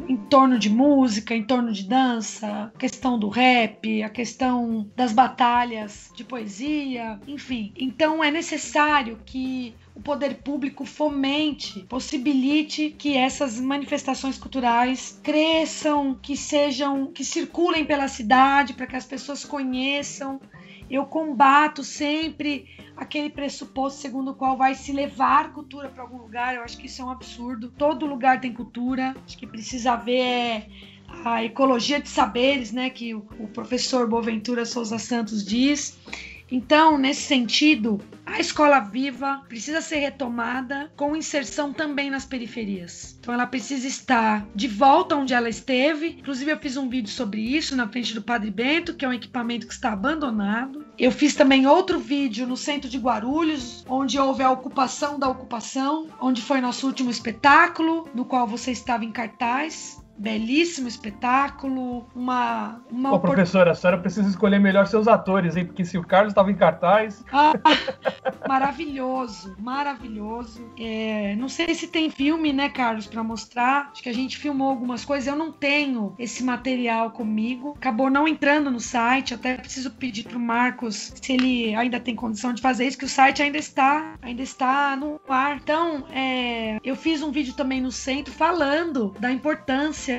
em torno de música, em torno de dança, a questão do rap, a questão das batalhas de poesia, enfim. Então é necessário que o poder público fomente, possibilite que essas manifestações culturais cresçam, que circulem pela cidade, para que as pessoas conheçam. Eu combato sempre aquele pressuposto segundo o qual vai se levar cultura para algum lugar. Eu acho que isso é um absurdo. Todo lugar tem cultura. Acho que precisa haver a ecologia de saberes, né, que o professor Boaventura Souza Santos diz. Então, nesse sentido, a Escola Viva precisa ser retomada com inserção também nas periferias. Então, ela precisa estar de volta onde ela esteve. Inclusive, eu fiz um vídeo sobre isso na frente do Padre Bento, que é um equipamento que está abandonado. Eu fiz também outro vídeo no centro de Guarulhos, onde houve a ocupação da ocupação, onde foi nosso último espetáculo, no qual você estava em cartaz. Belíssimo espetáculo, Ô, professora, a senhora precisa escolher melhor seus atores, hein? Porque se o Carlos estava em cartaz... Maravilhoso, maravilhoso. Não sei se tem filme, né, Carlos, para mostrar. Acho que a gente filmou algumas coisas. Eu não tenho esse material comigo. Acabou não entrando no site. Até preciso pedir pro Marcos se ele ainda tem condição de fazer isso, que o site ainda está no ar. Então, eu fiz um vídeo também no centro falando da importância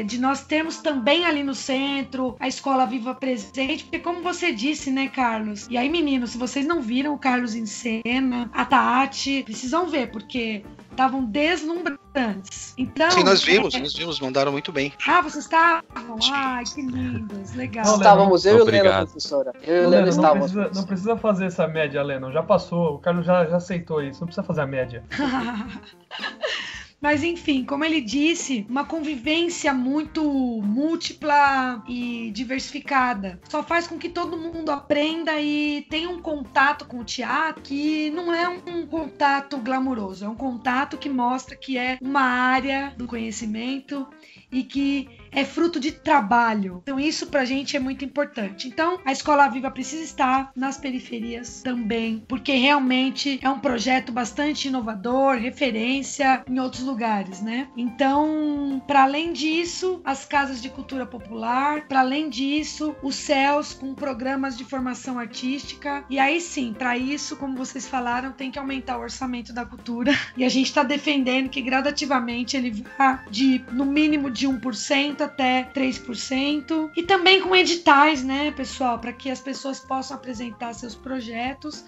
de nós termos também ali no centro a Escola Viva presente, porque como você disse, né, Carlos? E aí, meninos, se vocês não viram o Carlos em cena, a Tati, precisam ver, porque estavam deslumbrados importantes. Então, sim, nós vimos, mandaram muito bem. Ah, vocês estavam? Ai, que lindos, legal. Estávamos, eu e o Lennon, professora. Eu e o Lennon estávamos. Não precisa fazer essa média, Lennon, já passou, o Carlos já aceitou isso, não precisa fazer a média. Mas enfim, como ele disse, uma convivência muito múltipla e diversificada só faz com que todo mundo aprenda e tenha um contato com o teatro que não é um contato glamuroso, é um contato que mostra que é uma área do conhecimento e que é fruto de trabalho. Então isso pra gente é muito importante. Então a Escola Viva precisa estar nas periferias também, porque realmente é um projeto bastante inovador, referência em outros lugares, né? Então, para além disso, as casas de cultura popular, para além disso, os CELs com programas de formação artística. E aí sim, para isso, como vocês falaram, tem que aumentar o orçamento da cultura. E a gente está defendendo que gradativamente ele vá de no mínimo de 1% até 3%. E também com editais, né, pessoal, para que as pessoas possam apresentar seus projetos.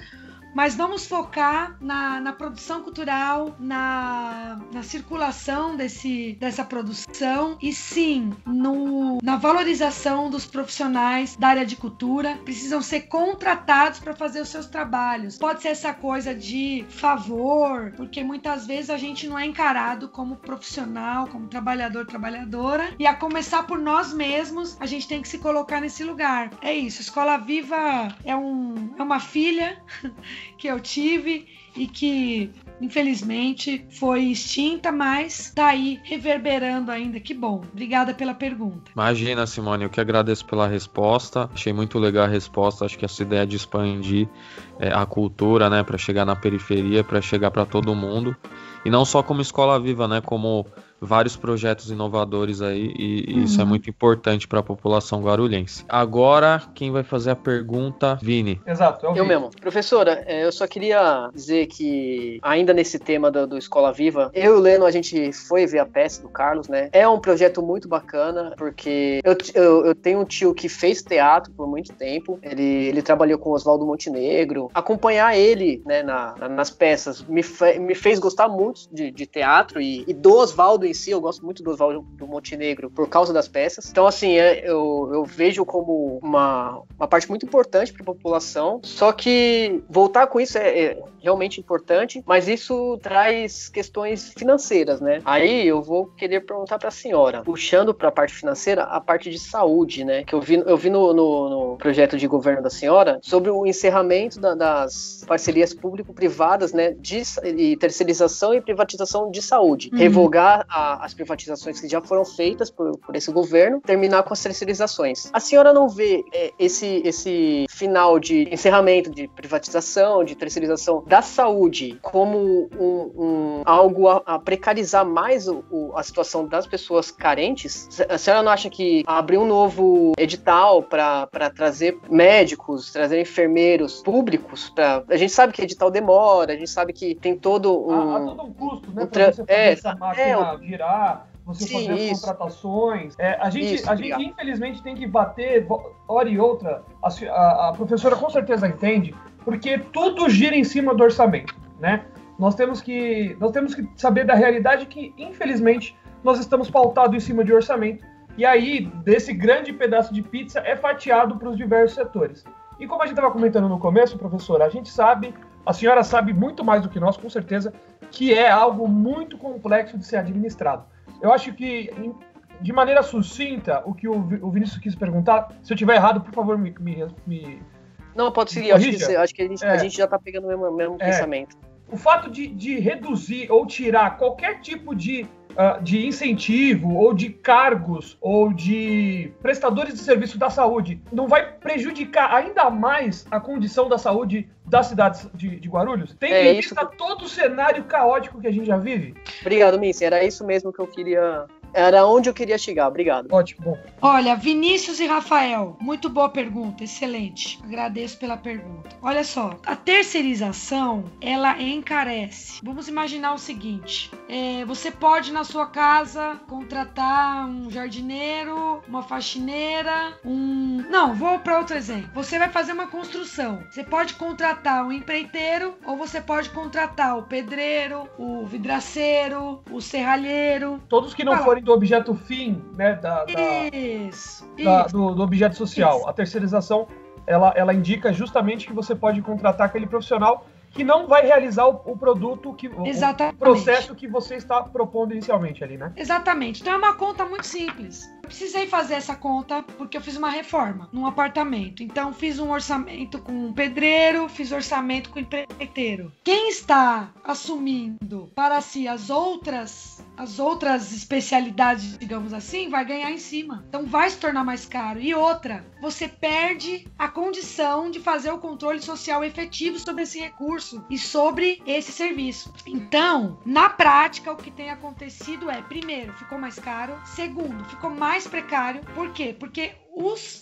Mas vamos focar na produção cultural, na circulação dessa produção e sim na valorização dos profissionais da área de cultura. Precisam ser contratados para fazer os seus trabalhos. Pode ser essa coisa de favor, porque muitas vezes a gente não é encarado como profissional, como trabalhador, trabalhadora. E a começar por nós mesmos, a gente tem que se colocar nesse lugar. É isso, Escola Viva é uma filha que eu tive e que infelizmente foi extinta, mas tá aí reverberando ainda. Que bom. Obrigada pela pergunta. Imagina, Simone, eu que agradeço pela resposta. Achei muito legal a resposta. Acho que essa ideia de expandir a cultura, né, para chegar na periferia, para chegar para todo mundo. E não só como Escola Viva, né, como vários projetos inovadores aí, e isso é muito importante para a população guarulhense. Agora, quem vai fazer a pergunta? Vini. Exato, eu mesmo. Professora, eu só queria dizer que, ainda nesse tema do Escola Viva, eu e o Leno, a gente foi ver a peça do Carlos, né? É um projeto muito bacana, porque eu tenho um tio que fez teatro por muito tempo, ele trabalhou com o Oswaldo Montenegro. Acompanhar ele, né, nas peças me fez gostar muito de teatro e do Oswaldo em si. Eu gosto muito do Oswaldo Montenegro por causa das peças. Então, assim, eu vejo como uma parte muito importante para a população. Só que voltar com isso é realmente importante, mas isso traz questões financeiras, né? Aí eu vou querer perguntar para a senhora, puxando para a parte financeira, a parte de saúde, né? Que eu vi no projeto de governo da senhora sobre o encerramento das parcerias público-privadas, né? E terceirização e privatização de saúde. Revogar as privatizações que já foram feitas por esse governo, terminar com as terceirizações. A senhora não vê esse final de encerramento de privatização, de terceirização da saúde como algo a precarizar mais a situação das pessoas carentes? A senhora não acha que abrir um novo edital para trazer médicos, trazer enfermeiros públicos? A gente sabe que edital demora, a gente sabe que tem todo há todo um custo, né? Para você fazer essa máquina girar, você fazer as contratações. A gente infelizmente tem que bater, hora e outra, a professora com certeza entende, porque tudo gira em cima do orçamento, né? Nós temos que saber da realidade que, infelizmente, nós estamos pautados em cima de orçamento, e aí, desse grande pedaço de pizza, é fatiado para os diversos setores. E como a gente estava comentando no começo, professora, a gente sabe, a senhora sabe muito mais do que nós, com certeza, que é algo muito complexo de ser administrado. Eu acho que, de maneira sucinta, o que o Vinícius quis perguntar, se eu estiver errado, por favor, me Não, pode seguir. Acho que a gente já está pegando o mesmo pensamento. O fato de reduzir ou tirar qualquer tipo de incentivo, ou de cargos, ou de prestadores de serviço da saúde, não vai prejudicar ainda mais a condição da saúde das cidades de Guarulhos? Tem em vista todo o cenário caótico que a gente já vive? Obrigado, Miss. Era isso mesmo que eu queria Era onde eu queria chegar, obrigado. Ótimo, bom. Olha, Vinícius e Rafael, muito boa pergunta, excelente. Agradeço pela pergunta. Olha só, a terceirização, ela encarece. Vamos imaginar o seguinte, você pode na sua casa contratar um jardineiro, uma faxineira, Não, vou para outro exemplo. Você vai fazer uma construção. Você pode contratar um empreiteiro ou você pode contratar o pedreiro, o vidraceiro, o serralheiro. Todos que não forem do objeto fim, né, do objeto social. Isso. A terceirização, ela indica justamente que você pode contratar aquele profissional que não vai realizar o produto, o processo que você está propondo inicialmente ali, né? Exatamente. Então é uma conta muito simples. Eu precisei fazer essa conta porque eu fiz uma reforma num apartamento. Então fiz um orçamento com um pedreiro, fiz orçamento com um empreiteiro. Quem está assumindo para si as outras especialidades, digamos assim, vai ganhar em cima. Então vai se tornar mais caro. E outra, você perde a condição de fazer o controle social efetivo sobre esse recurso e sobre esse serviço. Então, na prática, o que tem acontecido é, primeiro, ficou mais caro. Segundo, ficou mais precário. Por quê? Porque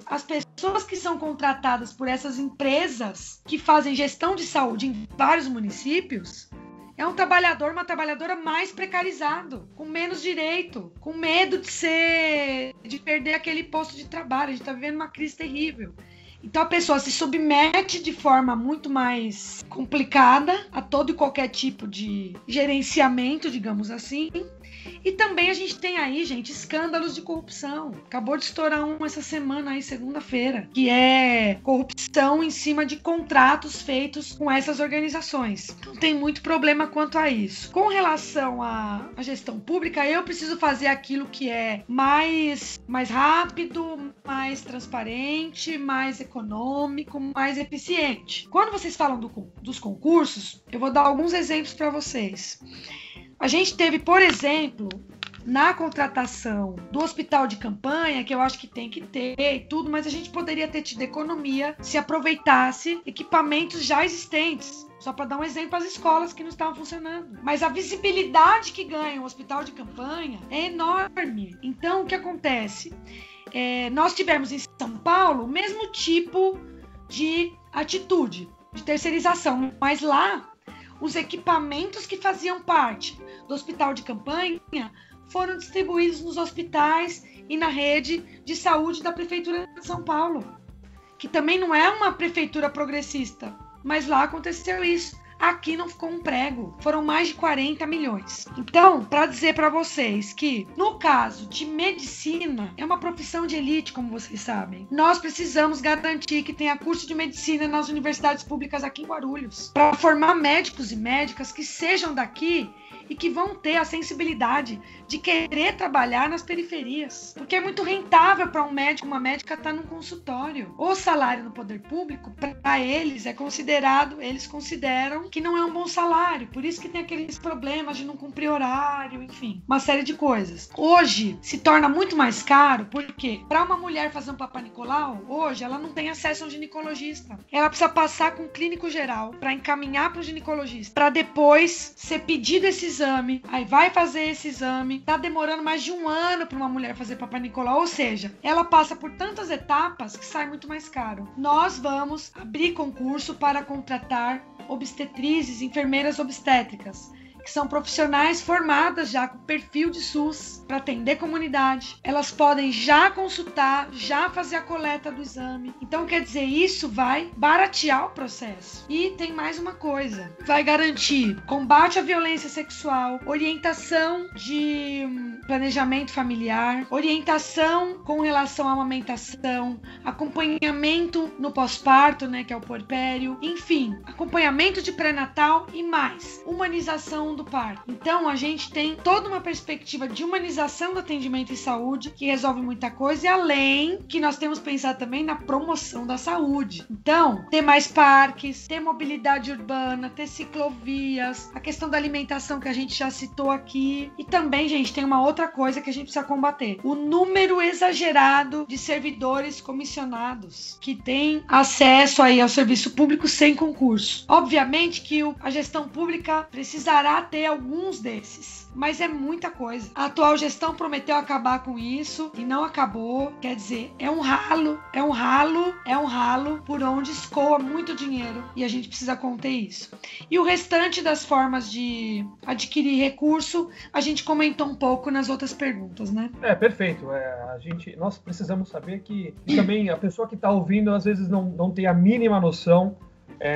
as pessoas que são contratadas por essas empresas que fazem gestão de saúde em vários municípios é um trabalhador, uma trabalhadora mais precarizado, com menos direito, com medo de perder aquele posto de trabalho. A gente está vivendo uma crise terrível. Então a pessoa se submete de forma muito mais complicada a todo e qualquer tipo de gerenciamento, digamos assim. E também a gente tem aí, gente, escândalos de corrupção. Acabou de estourar essa semana aí, segunda-feira, que é corrupção em cima de contratos feitos com essas organizações. Não tem muito problema quanto a isso. Com relação à gestão pública, eu preciso fazer aquilo que é mais rápido, mais transparente, mais econômico, mais eficiente. Quando vocês falam dos concursos, eu vou dar alguns exemplos para vocês. A gente teve, por exemplo, na contratação do hospital de campanha, que eu acho que tem que ter e tudo, mas a gente poderia ter tido economia se aproveitasse equipamentos já existentes. Só para dar um exemplo, as escolas que não estavam funcionando. Mas a visibilidade que ganha o hospital de campanha é enorme. Então, o que acontece? Nós tivemos em São Paulo o mesmo tipo de atitude, de terceirização, mas lá os equipamentos que faziam parte do hospital de campanha foram distribuídos nos hospitais e na rede de saúde da Prefeitura de São Paulo, que também não é uma prefeitura progressista, mas lá aconteceu isso. Aqui não ficou um prego, foram mais de 40 milhões. Então, para dizer para vocês que, no caso de medicina, é uma profissão de elite, como vocês sabem. Nós precisamos garantir que tenha curso de medicina nas universidades públicas aqui em Guarulhos, para formar médicos e médicas que sejam daqui e que vão ter a sensibilidade de querer trabalhar nas periferias. Porque é muito rentável para um médico, uma médica estar num consultório. O salário no poder público, para eles, eles consideram que não é um bom salário. Por isso que tem aqueles problemas de não cumprir horário, enfim, uma série de coisas. Hoje, se torna muito mais caro, porque para uma mulher fazer um Papa Nicolau, hoje, ela não tem acesso a um ginecologista. Ela precisa passar com um clínico geral para encaminhar para o ginecologista, para depois ser pedido esse exame, aí vai fazer esse exame, tá demorando mais de 1 ano para uma mulher fazer Papa Nicolau, ou seja, ela passa por tantas etapas que sai muito mais caro. Nós vamos abrir concurso para contratar obstetrizes, enfermeiras obstétricas, que são profissionais formadas já com perfil de SUS para atender comunidade. Elas podem já consultar, já fazer a coleta do exame. Então, quer dizer, isso vai baratear o processo. E tem mais uma coisa. Vai garantir combate à violência sexual, orientação de planejamento familiar, orientação com relação à amamentação, acompanhamento no pós-parto, né, que é o puerpério, enfim, acompanhamento de pré-natal e mais, humanização do parto. Então, a gente tem toda uma perspectiva de humanização do atendimento em saúde, que resolve muita coisa, e além que nós temos que pensar também na promoção da saúde. Então, ter mais parques, ter mobilidade urbana, ter ciclovias, a questão da alimentação que a gente já citou aqui. E também, gente, tem uma outra outra coisa que a gente precisa combater: o número exagerado de servidores comissionados que têm acesso aí ao serviço público sem concurso. Obviamente que a gestão pública precisará ter alguns desses, mas é muita coisa. A atual gestão prometeu acabar com isso e não acabou. Quer dizer, é um ralo por onde escoa muito dinheiro e a gente precisa conter isso. E o restante das formas de adquirir recurso, a gente comentou um pouco nas outras perguntas, né? Perfeito. Nós precisamos saber que também a pessoa que está ouvindo às vezes não tem a mínima noção,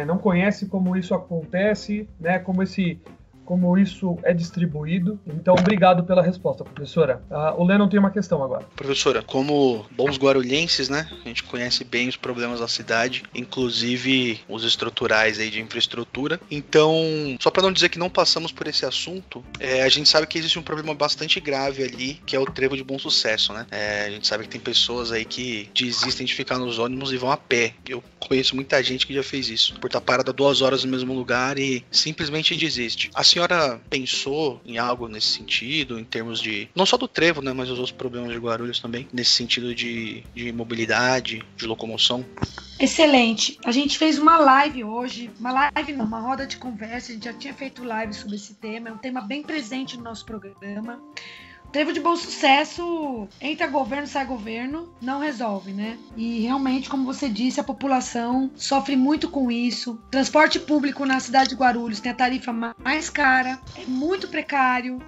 não conhece como isso acontece, né? Como isso é distribuído. Então, obrigado pela resposta, professora. O Lennon tem uma questão agora. Professora, como bons guarulhenses, né, a gente conhece bem os problemas da cidade, inclusive os estruturais aí de infraestrutura. Então, só para não dizer que não passamos por esse assunto, a gente sabe que existe um problema bastante grave ali, que é o Trevo de Bom Sucesso, né? A gente sabe que tem pessoas aí que desistem de ficar nos ônibus e vão a pé. Eu conheço muita gente que já fez isso, por estar parada 2 horas no mesmo lugar e simplesmente desiste. A senhora pensou em algo nesse sentido, em termos de, não só do Trevo, né, mas os outros problemas de Guarulhos também, nesse sentido de mobilidade, de locomoção? Excelente. A gente fez uma live hoje, uma roda de conversa. A gente já tinha feito live sobre esse tema, é um tema bem presente no nosso programa. Trevo de Bom Sucesso, entra governo, sai governo, não resolve, né? E realmente, como você disse, a população sofre muito com isso. Transporte público na cidade de Guarulhos tem a tarifa mais cara, é muito precário,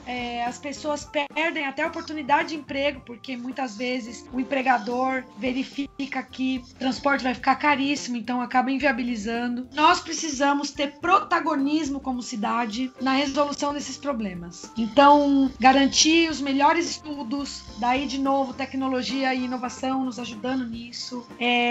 as pessoas perdem até a oportunidade de emprego, porque muitas vezes o empregador verifica que o transporte vai ficar caríssimo, então acaba inviabilizando. Nós precisamos ter protagonismo como cidade na resolução desses problemas. Então, garantir os melhores estudos, daí de novo tecnologia e inovação nos ajudando nisso,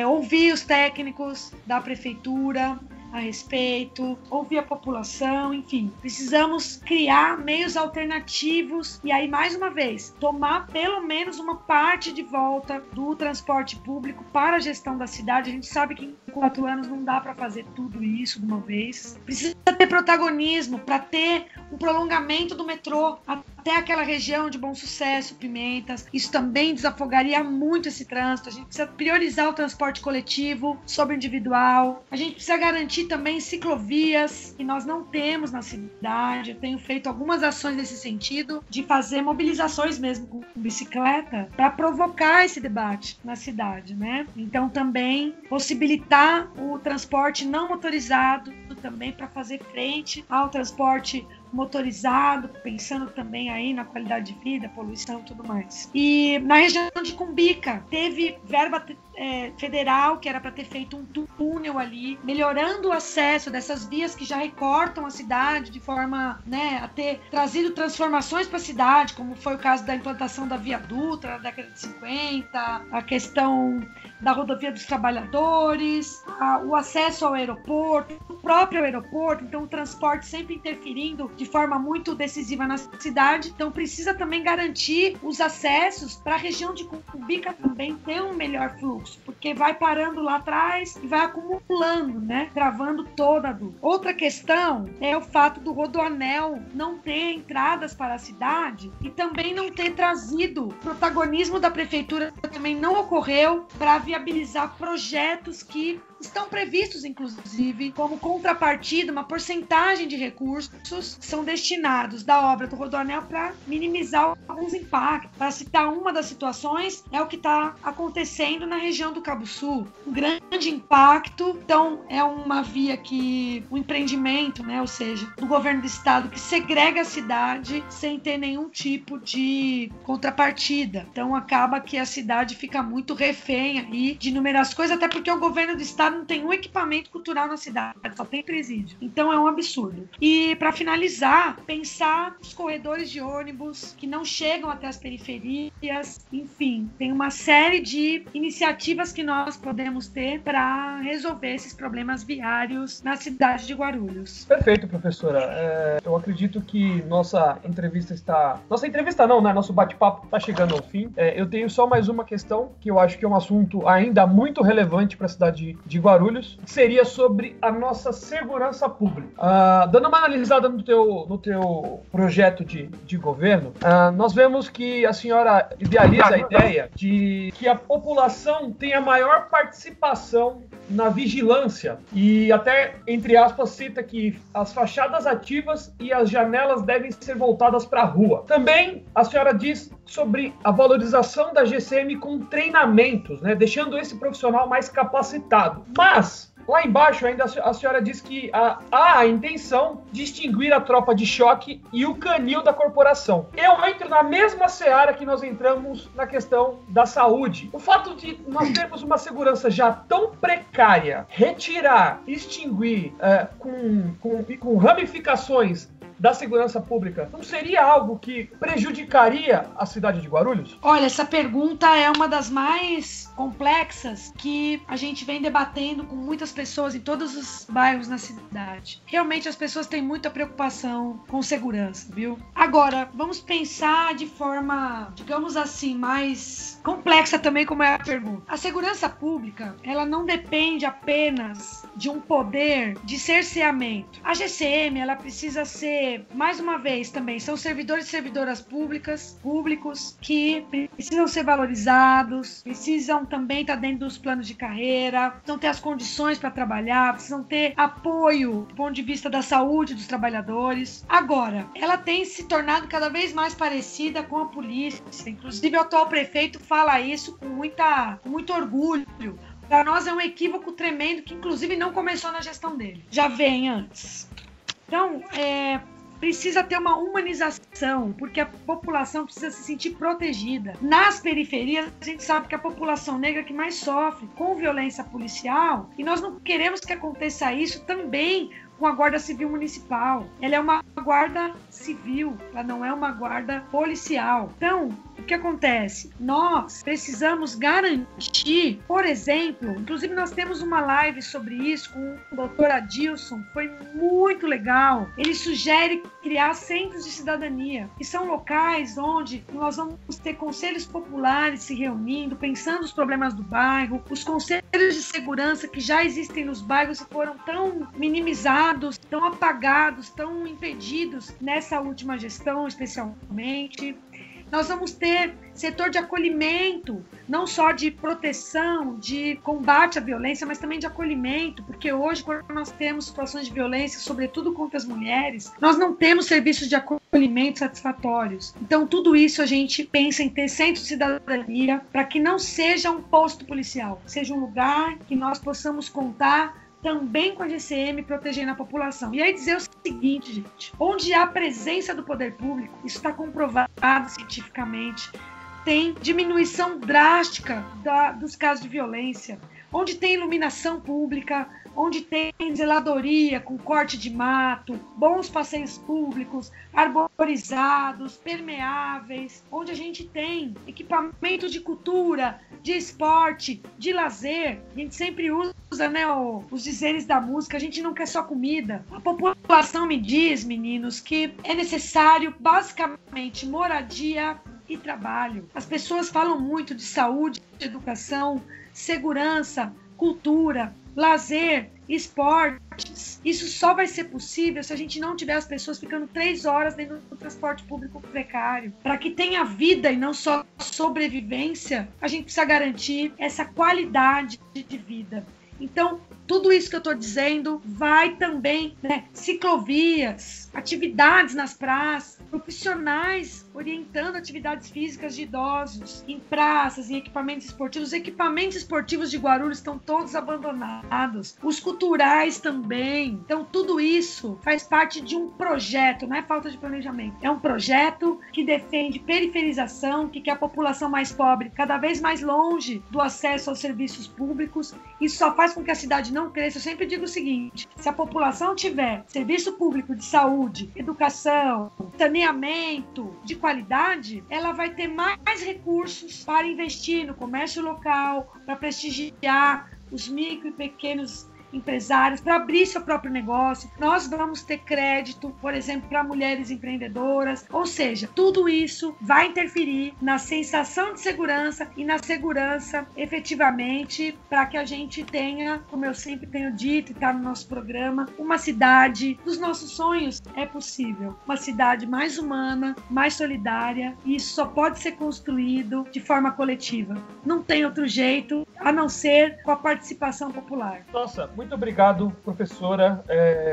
ouvir os técnicos da prefeitura a respeito, ouvir a população, enfim, precisamos criar meios alternativos e aí, mais uma vez, tomar pelo menos uma parte de volta do transporte público para a gestão da cidade. A gente sabe que em 4 anos não dá para fazer tudo isso de uma vez. Precisa ter protagonismo para ter um prolongamento do metrô até aquela região de Bom Sucesso, Pimentas. Isso também desafogaria muito esse trânsito. A gente precisa priorizar o transporte coletivo sobre o individual. A gente precisa garantir também ciclovias, que nós não temos na cidade. Eu tenho feito algumas ações nesse sentido, de fazer mobilizações mesmo com bicicleta, para provocar esse debate na cidade, né? Então também possibilitar o transporte não motorizado também para fazer frente ao transporte motorizado, pensando também aí na qualidade de vida, poluição e tudo mais. E na região de Cumbica, teve verba federal, que era para ter feito um túnel ali, melhorando o acesso dessas vias que já recortam a cidade, de forma, né, a ter trazido transformações para a cidade, como foi o caso da implantação da Via Dutra na década de 50, a questão da rodovia dos trabalhadores, o acesso ao aeroporto, o próprio aeroporto, então o transporte sempre interferindo de forma muito decisiva na cidade. Então precisa também garantir os acessos para a região de Cumbica também ter um melhor fluxo, porque vai parando lá atrás e vai acumulando, né, travando toda a dúvida. Outra questão é o fato do Rodoanel não ter entradas para a cidade e também não ter trazido protagonismo da prefeitura, também não ocorreu para viabilizar projetos que estão previstos, inclusive, como contrapartida, uma porcentagem de recursos são destinados da obra do Rodoanel para minimizar alguns impactos. Para citar uma das situações, é o que está acontecendo na região do Cabo Sul. Um grande impacto. Então, é uma via que o empreendimento, né, ou seja, do governo do estado, que segrega a cidade sem ter nenhum tipo de contrapartida. Então, acaba que a cidade fica muito refém aí de inúmeras coisas, até porque o governo do estado não tem um equipamento cultural na cidade, só tem presídio. Então é um absurdo. E para finalizar, pensar os corredores de ônibus que não chegam até as periferias, enfim, tem uma série de iniciativas que nós podemos ter para resolver esses problemas viários na cidade de Guarulhos. Perfeito, professora. Eu acredito que nossa entrevista nosso bate-papo está chegando ao fim. Eu tenho só mais uma questão que eu acho que é um assunto ainda muito relevante para a cidade de Guarulhos, seria sobre a nossa segurança pública. Dando uma analisada no teu projeto de governo, nós vemos que a senhora idealiza a ideia de que a população tenha maior participação na vigilância e até, entre aspas, cita que as fachadas ativas e as janelas devem ser voltadas para a rua. Também a senhora diz sobre a valorização da GCM com treinamentos, né, deixando esse profissional mais capacitado. Mas lá embaixo ainda a senhora diz que há a intenção de extinguir a tropa de choque e o canil da corporação. Eu entro na mesma seara que nós entramos na questão da saúde. O fato de nós termos uma segurança já tão precária, retirar, extinguir com ramificações da segurança pública, não seria algo que prejudicaria a cidade de Guarulhos? Olha, essa pergunta é uma das mais complexas que a gente vem debatendo com muitas pessoas em todos os bairros na cidade. Realmente as pessoas têm muita preocupação com segurança, viu? Agora, vamos pensar de forma, digamos assim, mais complexa também, como é a pergunta. A segurança pública, ela não depende apenas de um poder de cerceamento. A GCM, ela precisa ser, mais uma vez também, são servidores e servidoras públicos que precisam ser valorizados, precisam também estar dentro dos planos de carreira, precisam ter as condições para trabalhar, precisam ter apoio do ponto de vista da saúde dos trabalhadores. Agora, ela tem se tornado cada vez mais parecida com a polícia. Inclusive, o atual prefeito fala isso com muito orgulho. Para nós é um equívoco tremendo que, inclusive, não começou na gestão dele. Já vem antes. Então, precisa ter uma humanização, porque a população precisa se sentir protegida. Nas periferias, a gente sabe que a população negra que mais sofre com violência policial, e nós não queremos que aconteça isso também com a Guarda Civil Municipal. Ela é uma guarda civil, ela não é uma guarda policial. Então, o que acontece? Nós precisamos garantir, por exemplo, inclusive nós temos uma live sobre isso com o doutor Adilson, foi muito legal. Ele sugere criar centros de cidadania, que são locais onde nós vamos ter conselhos populares se reunindo, pensando os problemas do bairro, os conselhos de segurança que já existem nos bairros e foram tão minimizados, tão apagados, tão impedidos nessa última gestão, especialmente. Nós vamos ter setor de acolhimento, não só de proteção, de combate à violência, mas também de acolhimento, porque hoje, quando nós temos situações de violência, sobretudo contra as mulheres, nós não temos serviços de acolhimento satisfatórios. Então, tudo isso a gente pensa em ter centro de cidadania para que não seja um posto policial, seja um lugar que nós possamos contar também com a GCM protegendo a população. E aí dizer o seguinte, gente, onde há presença do poder público, isso está comprovado cientificamente, tem diminuição drástica dos casos de violência. Onde tem iluminação pública, onde tem zeladoria com corte de mato, bons passeios públicos, arborizados, permeáveis, onde a gente tem equipamento de cultura, de esporte, de lazer. A gente sempre usa, né, os dizeres da música, a gente não quer só comida. A população me diz, meninos, que é necessário basicamente moradia e trabalho. As pessoas falam muito de saúde, de educação, segurança, cultura, lazer, esportes. Isso só vai ser possível se a gente não tiver as pessoas ficando 3 horas dentro do transporte público precário. Para que tenha vida e não só sobrevivência, a gente precisa garantir essa qualidade de vida. Então, tudo isso que eu estou dizendo vai também, né, ciclovias, atividades nas praças, profissionais orientando atividades físicas de idosos em praças, em equipamentos esportivos. Os equipamentos esportivos de Guarulhos estão todos abandonados, os culturais também. Então, tudo isso faz parte de um projeto, não é falta de planejamento. É um projeto que defende periferização, que quer a população mais pobre cada vez mais longe do acesso aos serviços públicos. Isso só faz com que a cidade não cresça. Eu sempre digo o seguinte: se a população tiver serviço público de saúde, educação, saneamento de qualidade, ela vai ter mais recursos para investir no comércio local, para prestigiar os micro e pequenos empresários, para abrir seu próprio negócio. Nós vamos ter crédito, por exemplo, para mulheres empreendedoras. Ou seja, tudo isso vai interferir na sensação de segurança e na segurança efetivamente para que a gente tenha, como eu sempre tenho dito e está no nosso programa, uma cidade dos nossos sonhos. É possível. Uma cidade mais humana, mais solidária, e isso só pode ser construído de forma coletiva. Não tem outro jeito a não ser com a participação popular. Nossa, muito obrigado, professora.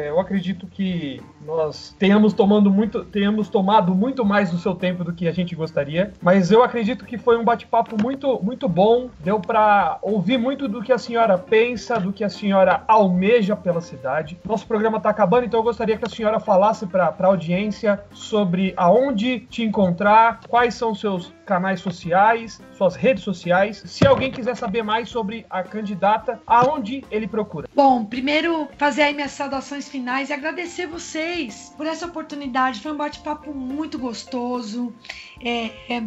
Eu acredito que nós tenhamos tomado muito mais do seu tempo do que a gente gostaria, mas eu acredito que foi um bate-papo muito, muito bom. Deu para ouvir muito do que a senhora pensa, do que a senhora almeja pela cidade. Nosso programa está acabando, então eu gostaria que a senhora falasse para a audiência sobre aonde te encontrar, quais são os seus canais sociais, suas redes sociais. Se alguém quiser saber mais sobre a candidata, aonde ele procura? Bom, primeiro fazer aí minhas saudações finais e agradecer vocês por essa oportunidade. Foi um bate-papo muito gostoso.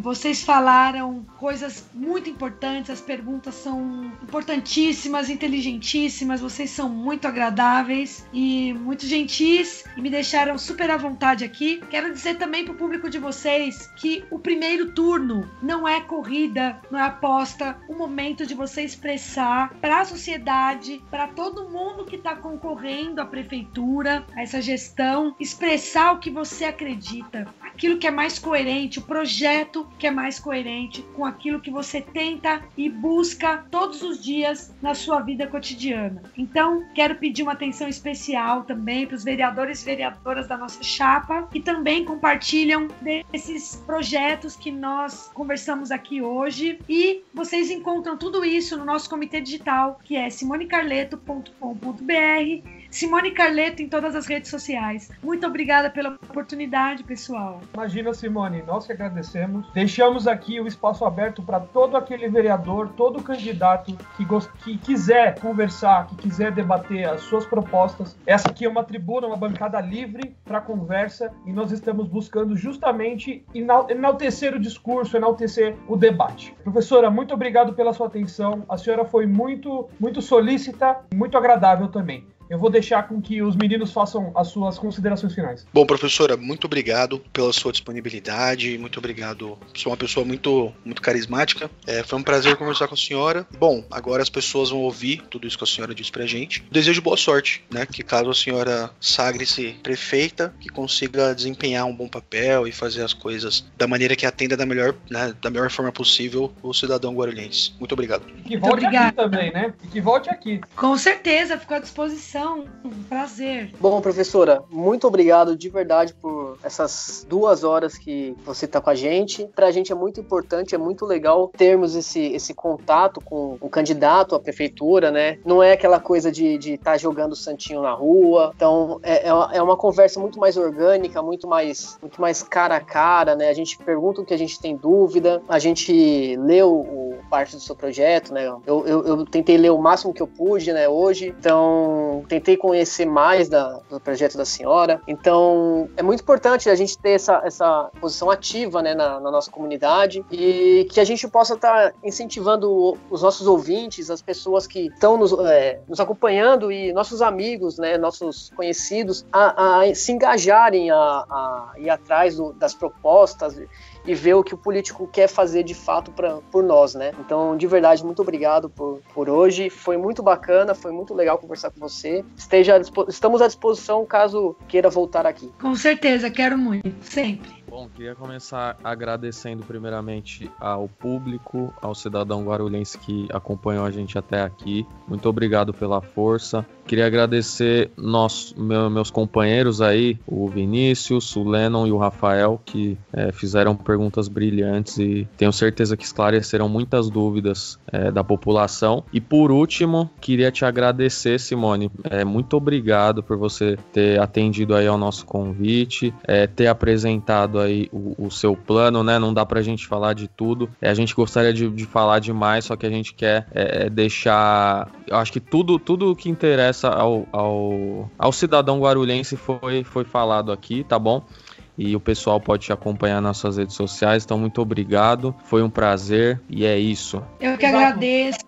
Vocês falaram coisas muito importantes, as perguntas são importantíssimas, inteligentíssimas, vocês são muito agradáveis e muito gentis e me deixaram super à vontade aqui. Quero dizer também para o público de vocês que o primeiro turno não é corrida, não é aposta, o momento de você expressar para a sociedade, para todo mundo que está concorrendo à prefeitura, a essa gestão, expressar o que você acredita, aquilo que é mais coerente, o projeto que é mais coerente com aquilo que você tenta e busca todos os dias na sua vida cotidiana. Então, quero pedir uma atenção especial também para os vereadores e vereadoras da nossa chapa que também compartilham desses projetos que nós conversamos aqui hoje, e vocês encontram tudo isso no nosso comitê digital, que é simonecarleto.com.br, Simone Carleto em todas as redes sociais. Muito obrigada pela oportunidade, pessoal. Imagina, Simone, nós que agradecemos. Deixamos aqui o espaço aberto para todo aquele vereador, todo candidato que quiser conversar, que quiser debater as suas propostas. Essa aqui é uma tribuna, uma bancada livre para conversa, e nós estamos buscando justamente enaltecer o discurso, enaltecer o debate. Professora, muito obrigado pela sua atenção. A senhora foi muito, muito solícita, muito agradável também. Eu vou deixar com que os meninos façam as suas considerações finais. Bom, professora, muito obrigado pela sua disponibilidade, muito obrigado. Sou uma pessoa muito, muito carismática. Foi um prazer conversar com a senhora. Bom, agora as pessoas vão ouvir tudo isso que a senhora disse pra gente. Desejo boa sorte, né? Que caso a senhora sagre-se prefeita, que consiga desempenhar um bom papel e fazer as coisas da maneira que atenda da melhor forma possível o cidadão guarulhense. Muito obrigado. E que volte aqui também, né? E que volte aqui. Com certeza, ficou à disposição. Um prazer. Bom, professora, muito obrigado de verdade por essas 2 horas que você está com a gente. Pra gente é muito importante, é muito legal termos esse contato com o candidato à prefeitura, né? Não é aquela coisa de estar jogando santinho na rua. Então, é uma conversa muito mais orgânica, muito mais cara a cara, né? A gente pergunta o que a gente tem dúvida, a gente leu parte do seu projeto, né? Eu tentei ler o máximo que eu pude, né, hoje. Então, tentei conhecer mais do projeto da senhora. Então, é muito importante a gente ter essa posição ativa, né, na nossa comunidade, e que a gente possa estar incentivando os nossos ouvintes, as pessoas que estão nos acompanhando e nossos amigos, né, nossos conhecidos, a se engajarem, a ir atrás das propostas e ver o que o político quer fazer de fato por nós, né? Então, de verdade, muito obrigado por hoje. Foi muito bacana, foi muito legal conversar com você. Estamos à disposição caso queira voltar aqui. Com certeza, quero muito, sempre. Bom, queria começar agradecendo primeiramente ao público, ao cidadão guarulhense que acompanhou a gente até aqui. Muito obrigado pela força. Queria agradecer meus companheiros aí, o Vinícius, o Lennon e o Rafael, que fizeram perguntas brilhantes e tenho certeza que esclarecerão muitas dúvidas da população. E por último, queria te agradecer, Simone. Muito obrigado por você ter atendido aí ao nosso convite, ter apresentado aí o seu plano, né? Não dá pra gente falar de tudo. A gente gostaria de falar demais, só que a gente quer deixar... Eu acho que tudo que interessa ao cidadão guarulhense foi falado aqui, tá bom? e o pessoal pode te acompanhar nas suas redes sociais. Então, muito obrigado. Foi um prazer e é isso. Eu que agradeço.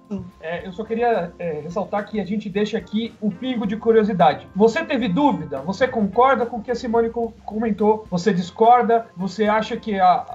Eu só queria ressaltar que a gente deixa aqui um pingo de curiosidade. Você teve dúvida? Você concorda com o que a Simone comentou? Você discorda? Você acha que a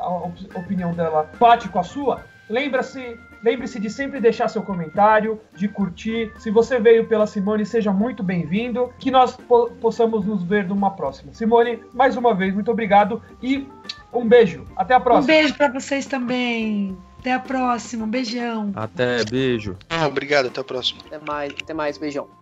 opinião dela bate com a sua? Lembre-se de sempre deixar seu comentário, de curtir. Se você veio pela Simone, seja muito bem-vindo. Que nós possamos nos ver numa próxima. Simone, mais uma vez, muito obrigado e um beijo. Até a próxima. Um beijo para vocês também. Até a próxima. Um beijão. Até, beijo. Obrigado, até a próxima. Até mais, beijão.